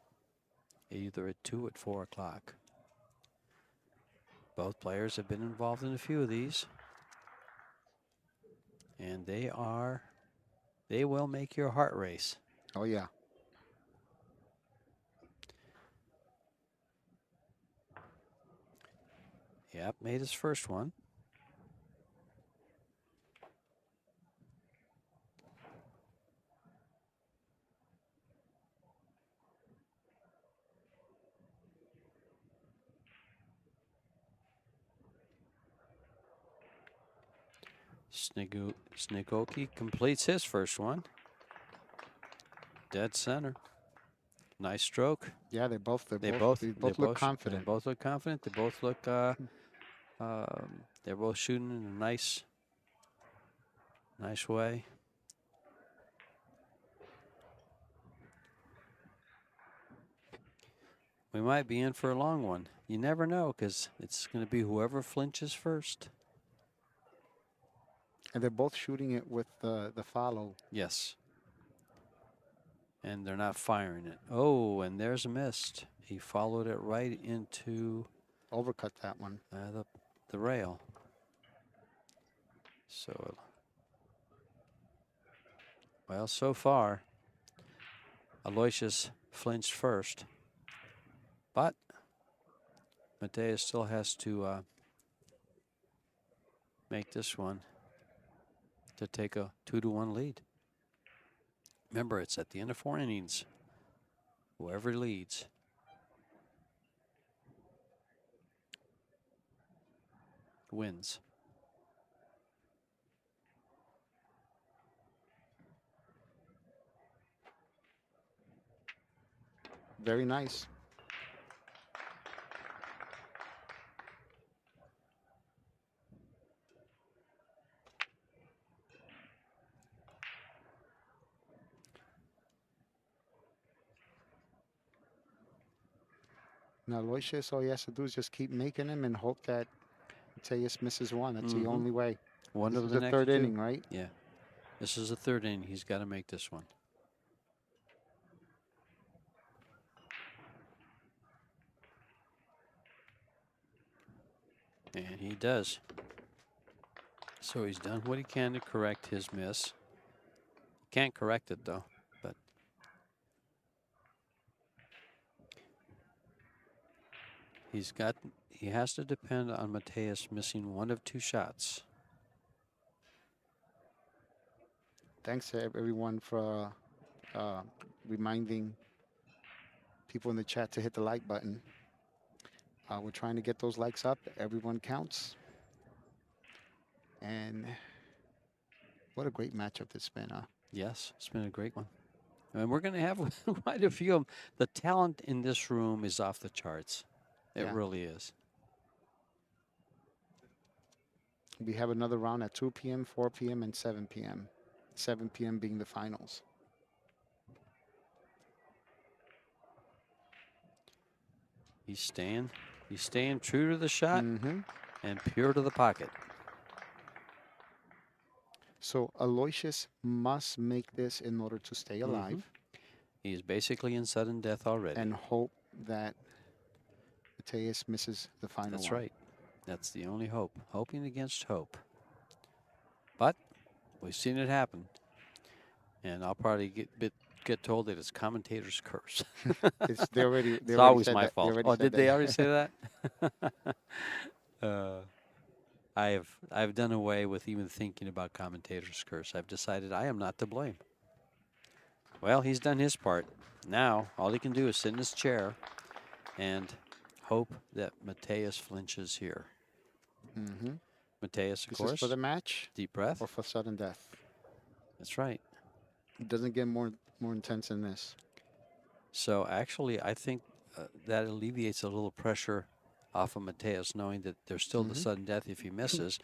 either at 2 or 4 o'clock. Both players have been involved in a few of these. And they will make your heart race. Oh, yeah. Yep, made his first one. SNIEGOCKI completes his first one. Dead center. Nice stroke. Yeah, they both They look both confident. They both look confident. They both look. They're both shooting in a nice way. We might be in for a long one. You never know, because it's going to be whoever flinches first. And they're both shooting it with the follow. Yes. And they're not firing it. Oh, and there's a miss. He followed it right into Overcut that one. the rail. So, well, so far, Aloysius flinched first. But Mateus still has to make this one to take a 2-1 lead. Remember, it's at the end of 4 innings. Whoever leads wins. Very nice. Now, Aloysius, all he has to do is just keep making them and hope that Mateus misses one. That's the only way. One This of is the the next third 2. inning, right? Yeah. This is the 3rd inning. He's got to make this one. And he does. So he's done what he can to correct his miss. Can't correct it, though. But he has to depend on Mateus missing 1 of 2 shots. Thanks to everyone for reminding people in the chat to hit the like button. We're trying to get those likes up. Everyone counts. And what a great matchup it's been. Yes, it's been a great one. And we're going to have quite a few of them. The talent in this room is off the charts. It really is. We have another round at 2 p.m., 4 p.m., and 7 p.m. 7 p.m. being the finals. He's staying true to the shot and pure to the pocket. So Aloysius must make this in order to stay alive. He's basically in sudden death already. And hope that Mateus misses the final That's one. right. That's the only hope. Hoping against hope. But we've seen it happen. And I'll probably get told that it's commentator's curse. It's it's always my fault. Oh, did they already say that? I've done away with even thinking about commentator's curse. I've decided I am not to blame. Well, he's done his part. Now, all he can do is sit in his chair and hope that Mateus flinches here. Mateus, of This course. is for the match? Deep breath. Or for sudden death? That's right. It doesn't get more intense than this. So, actually, I think that alleviates a little pressure off of Mateus, knowing that there's still the sudden death if he misses.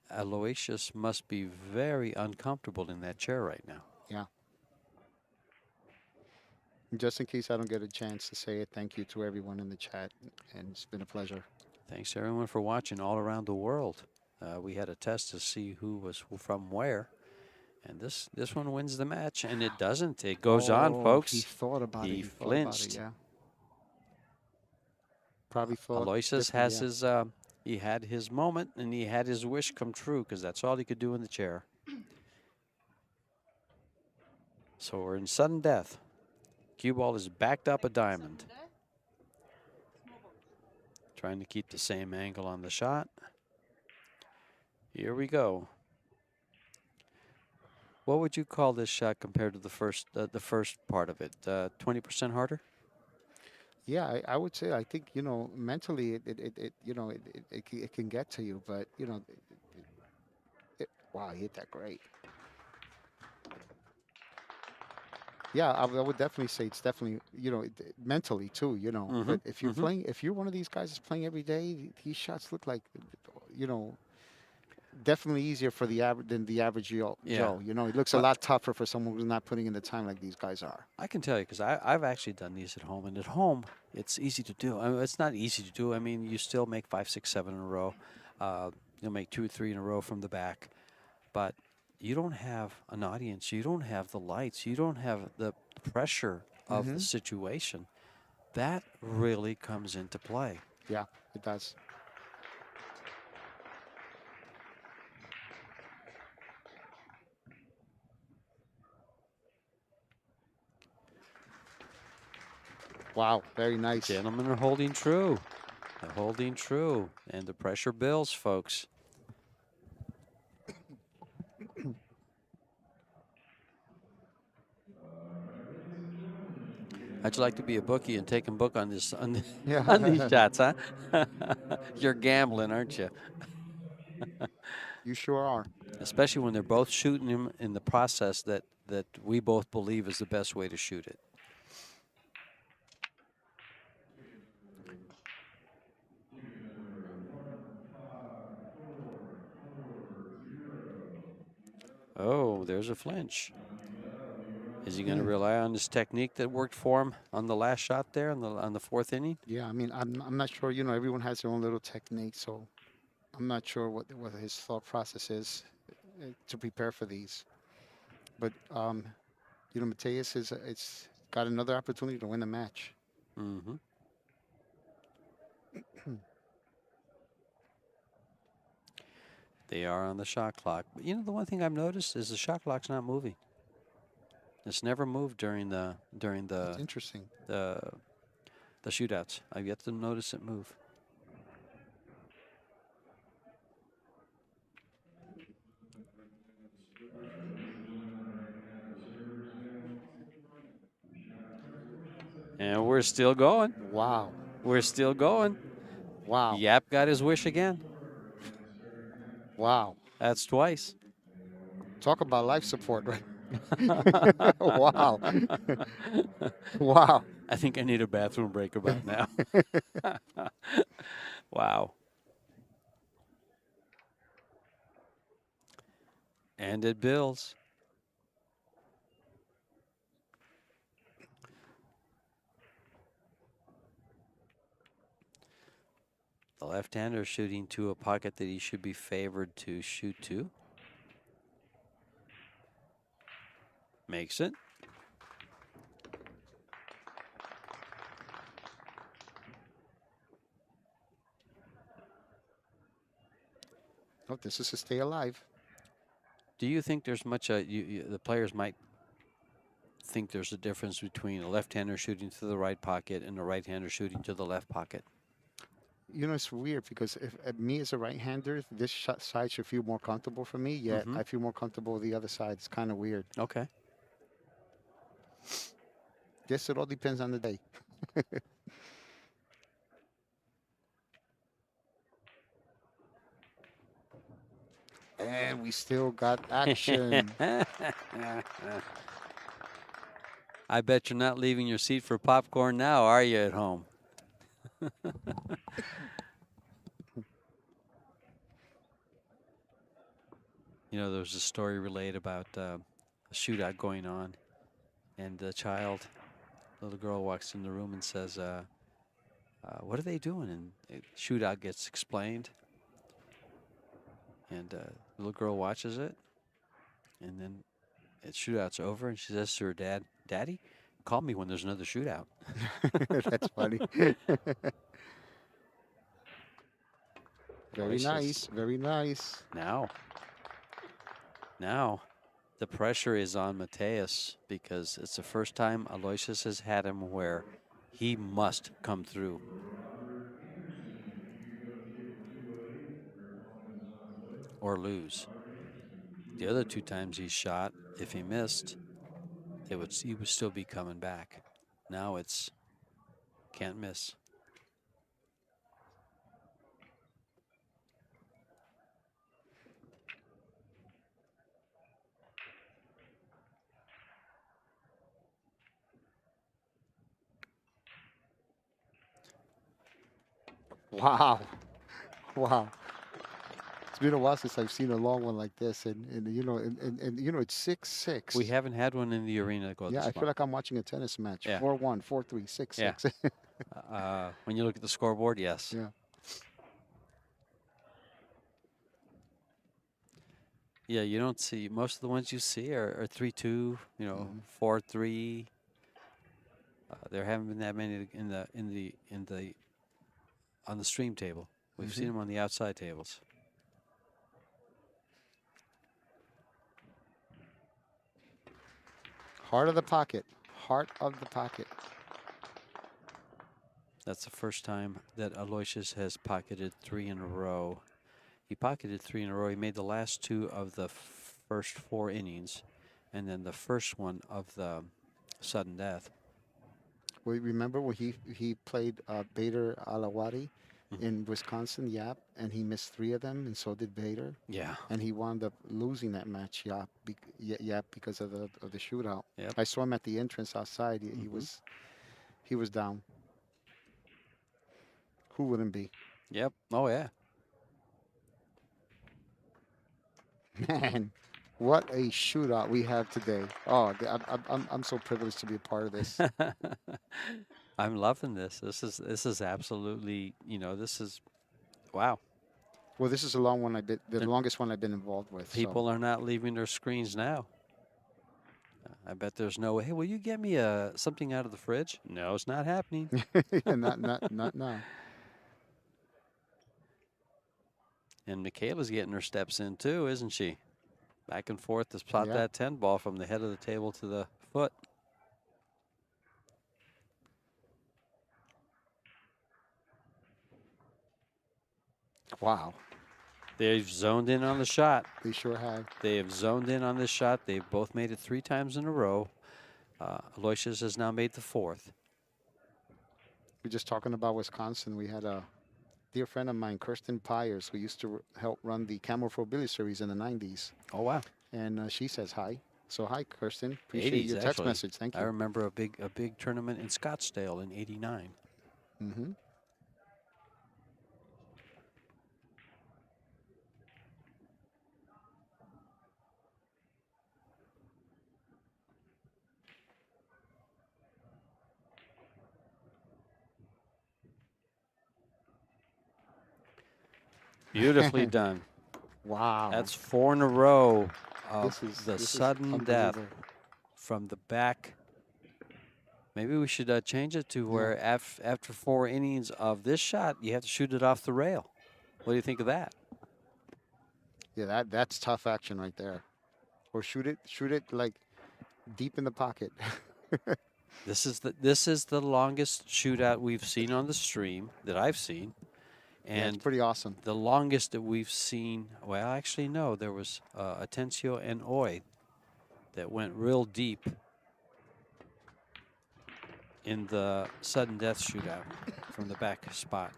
Aloysius must be very uncomfortable in that chair right now. Yeah. Just in case I don't get a chance to say it, thank you to everyone in the chat, and it's been a pleasure. Thanks everyone for watching all around the world. We had a test to see who was from where, and this one wins the match, and it doesn't. It goes on, Oh, he folks. thought about it. He He thought about it. flinched. Yeah. Probably thought Aloysius differently. has Yeah. his, he had his moment, and he had his wish come true, because that's all he could do in the chair. So we're in sudden death. Cue ball is backed up a diamond. Trying to keep the same angle on the shot. Here we go. What would you call this shot compared to the first part of it? 20% harder? Yeah, I would say I think mentally it can get to you, but wow, he hit that great. Yeah, I would definitely say it's definitely mentally too, Mm-hmm. But if you're playing, if you're one of these guys that's playing every day, these shots look like you know definitely easier for the average than the average Joe. Yeah. It looks a Well, lot tougher for someone who's not putting in the time like these guys are. I can tell you because I've actually done these at home, and at home it's easy to do. I mean, it's not easy to do. I mean, you still make 5, 6, 7 in a row. You'll make 2 or 3 in a row from the back, but you don't have an audience. You don't have the lights. You don't have the pressure of the situation. That really comes into play. Yeah, it does. Wow, very nice. Gentlemen are holding true. They're holding true, and the pressure builds, folks. How'd you like to be a bookie and take a book on this on these Yeah, shots, huh? You're gambling, aren't you? you sure are. Especially when they're both shooting him in the process that we both believe is the best way to shoot it. Oh, there's a flinch. Is he going to rely on his technique that worked for him on the last shot there on the fourth inning? Yeah, I mean, I'm not sure. Everyone has their own little technique, so I'm not sure what his thought process is to prepare for these. But Mateus it's got another opportunity to win the match. Mm-hmm. They are on the shot clock. But the one thing I've noticed is the shot clock's not moving. It's never moved during the That's interesting. the shootouts. I've yet to notice it move. And we're still going. Wow. We're still going. Wow. YAPP got his wish again. Wow. That's twice. Talk about life support, right? Wow. Wow. I think I need a bathroom break about now. Wow. And it builds. The left-hander shooting to a pocket that he should be favored to shoot to. Makes it. Oh, this is to stay alive. Do you think there's much, the players might think there's a difference between a left-hander shooting to the right pocket and a right-hander shooting to the left pocket? It's weird because if me as a right-hander, this side should feel more comfortable for me, yet I feel more comfortable with the other side. It's kind of weird. Okay. Guess it all depends on the day. And we still got action. I bet you're not leaving your seat for popcorn now, are you, at home? There was a story relayed about a shootout going on, and the child little girl walks in the room and says, "What are they doing?" And shootout gets explained, and the little girl watches it, and then shootout's over, and she says to her dad, "Daddy, call me when there's another shootout." That's funny. Very Aloysius. nice. Very nice. Now, the pressure is on Mateus because it's the first time Aloysius has had him where he must come through. Or lose. The other 2 times he shot, if he missed, he would still be coming back. Now it's can't miss. Wow. Wow. It's been a while since I've seen a long one like this, and you know, and you know, it's 6-6. We haven't had one in the arena that goes Yeah, this I feel long. like I'm watching a tennis match. Yeah. 4-1, 4-3, 6-6. When you look at the scoreboard, yes. Yeah. Yeah, you don't see most of the ones you see are 3-2, you know, 4-3. There haven't been that many on the stream table. We've seen them on the outside tables. Heart of the pocket. Heart of the pocket. That's the first time that Aloysius has pocketed 3 in a row. He pocketed 3 in a row. He made the last 2 of the first 4 innings, and then the first one of the sudden death. Well, remember when he played Bader Alawadi in Wisconsin, YAPP, and he missed 3 of them, and so did Bader. Yeah. And he wound up losing that match, YAPP, because of the shootout. Yep. I saw him at the entrance outside. He was down. Who wouldn't be? Yep. Oh yeah. Man, what a shootout we have today. Oh, I'm so privileged to be a part of this. I'm loving this. This is absolutely, you know, this is wow. Well, this is a long one. The longest one I've been involved with. People are not leaving their screens now. I bet there's no way. Hey, will you get me something out of the fridge? No, it's not happening. Yeah, not now. And Michaela's getting her steps in too, isn't she? Back and forth to spot that 10 ball from the head of the table to the foot. Wow. They've zoned in on the shot. They sure have. They have zoned in on this shot. They've both made it 3 times in a row. Aloysius has now made the 4th. We're just talking about Wisconsin. We had a dear friend of mine, Kirsten Pyers, who used to help run the Camel Pro Billiard Series in the 90s. Oh, wow. And she says hi. So hi, Kirsten. Appreciate your text actually. message. Thank you. I remember a big tournament in Scottsdale in '89. Mm-hmm. Beautifully done. Wow. That's 4 in a row of the this sudden is death unbelievable. from the back. Maybe we should change it to where after 4 innings of this shot, you have to shoot it off the rail. What do you think of that? Yeah, that's tough action right there. Or shoot it like deep in the pocket. This is the longest shootout we've seen on the stream that I've seen. And yeah, it's pretty awesome. the longest that we've seen, well, actually, no, there was Atencio and Oy that went real deep in the sudden death shootout from the back spot.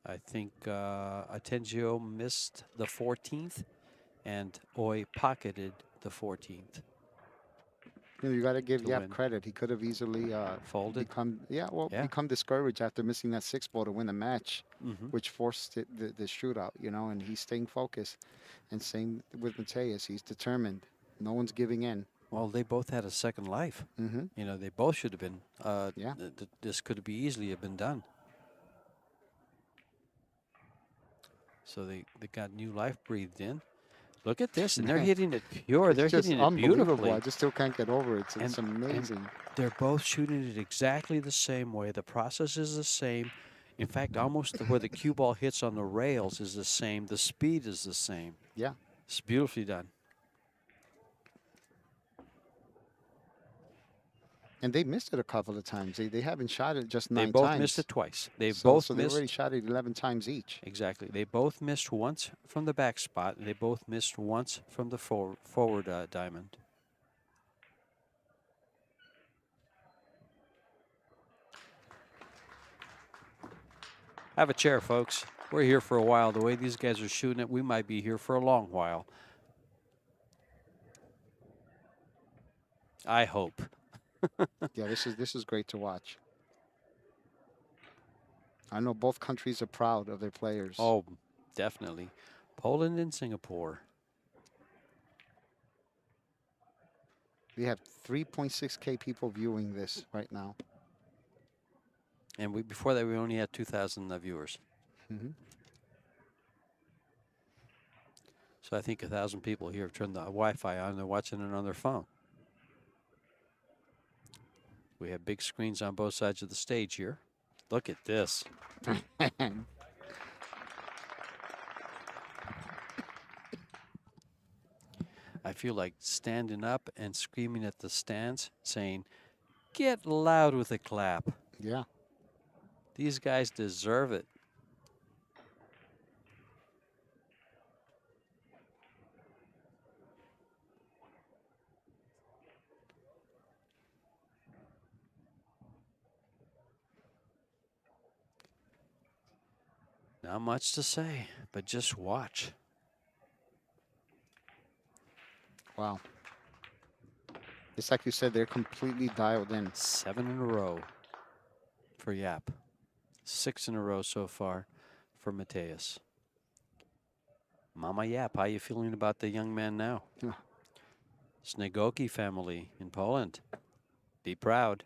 I think Atencio missed the 14th, and Oy pocketed the 14th. You know, you got to give to YAPP win. credit. He could have easily Folded. become discouraged after missing that 6 ball to win the match, Mm-hmm. which forced the shootout. You know, and he's staying focused. And same with Mateus. He's determined. No one's giving in. Well, they both had a second life. Mm-hmm. You know, they both should have been. Yeah. This could be easily have been done. So they got new life breathed in. Look at this, and they're hitting it pure. They're It's just hitting it unbelievable. beautifully. I just still can't get over it. It's And amazing. they're both shooting it exactly the same way. The process is the same. In fact, almost where the cue ball hits on the rails is the same. The speed is the same. Yeah. It's beautifully done. And they missed it a couple of times. They haven't shot it just They 9 both times. missed it twice. They So both they missed. already shot it 11 times each. Exactly. They both missed once from the back spot, and they both missed once from the forward diamond. Have a chair, folks. We're here for a while. The way these guys are shooting it, we might be here for a long while. I hope. Yeah, this is great to watch. I know both countries are proud of their players. Oh, definitely. Poland and Singapore. We have 3.6K people viewing this right now. And before that, we only had 2,000 viewers. Mm-hmm. So I think 1,000 people here have turned the Wi-Fi on. They're watching it on their phone. We have big screens on both sides of the stage here. Look at this. I feel like standing up and screaming at the stands, saying, "Get loud with a clap." Yeah. These guys deserve it. Not much to say, but just watch. Wow. It's like you said, they're completely dialed in. 7 in a row for YAPP. 6 in a row so far for Mateus. Mama YAPP, how you feeling about the young man now? Yeah. SNIEGOCKI family in Poland. Be proud.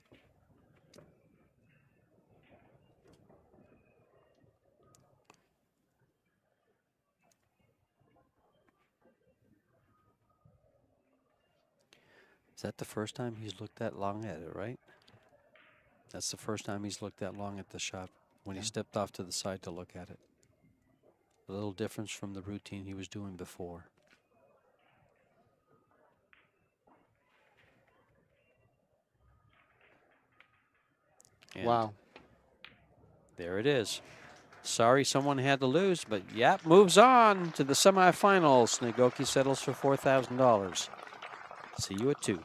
Is that the first time he's looked that long at it, right? That's the first time he's looked that long at the shot when he stepped off to the side to look at it. A little difference from the routine he was doing before. And Wow. there it is. Sorry someone had to lose, but YAPP moves on to the semifinals. SNIEGOCKI settles for $4,000. See you at 2.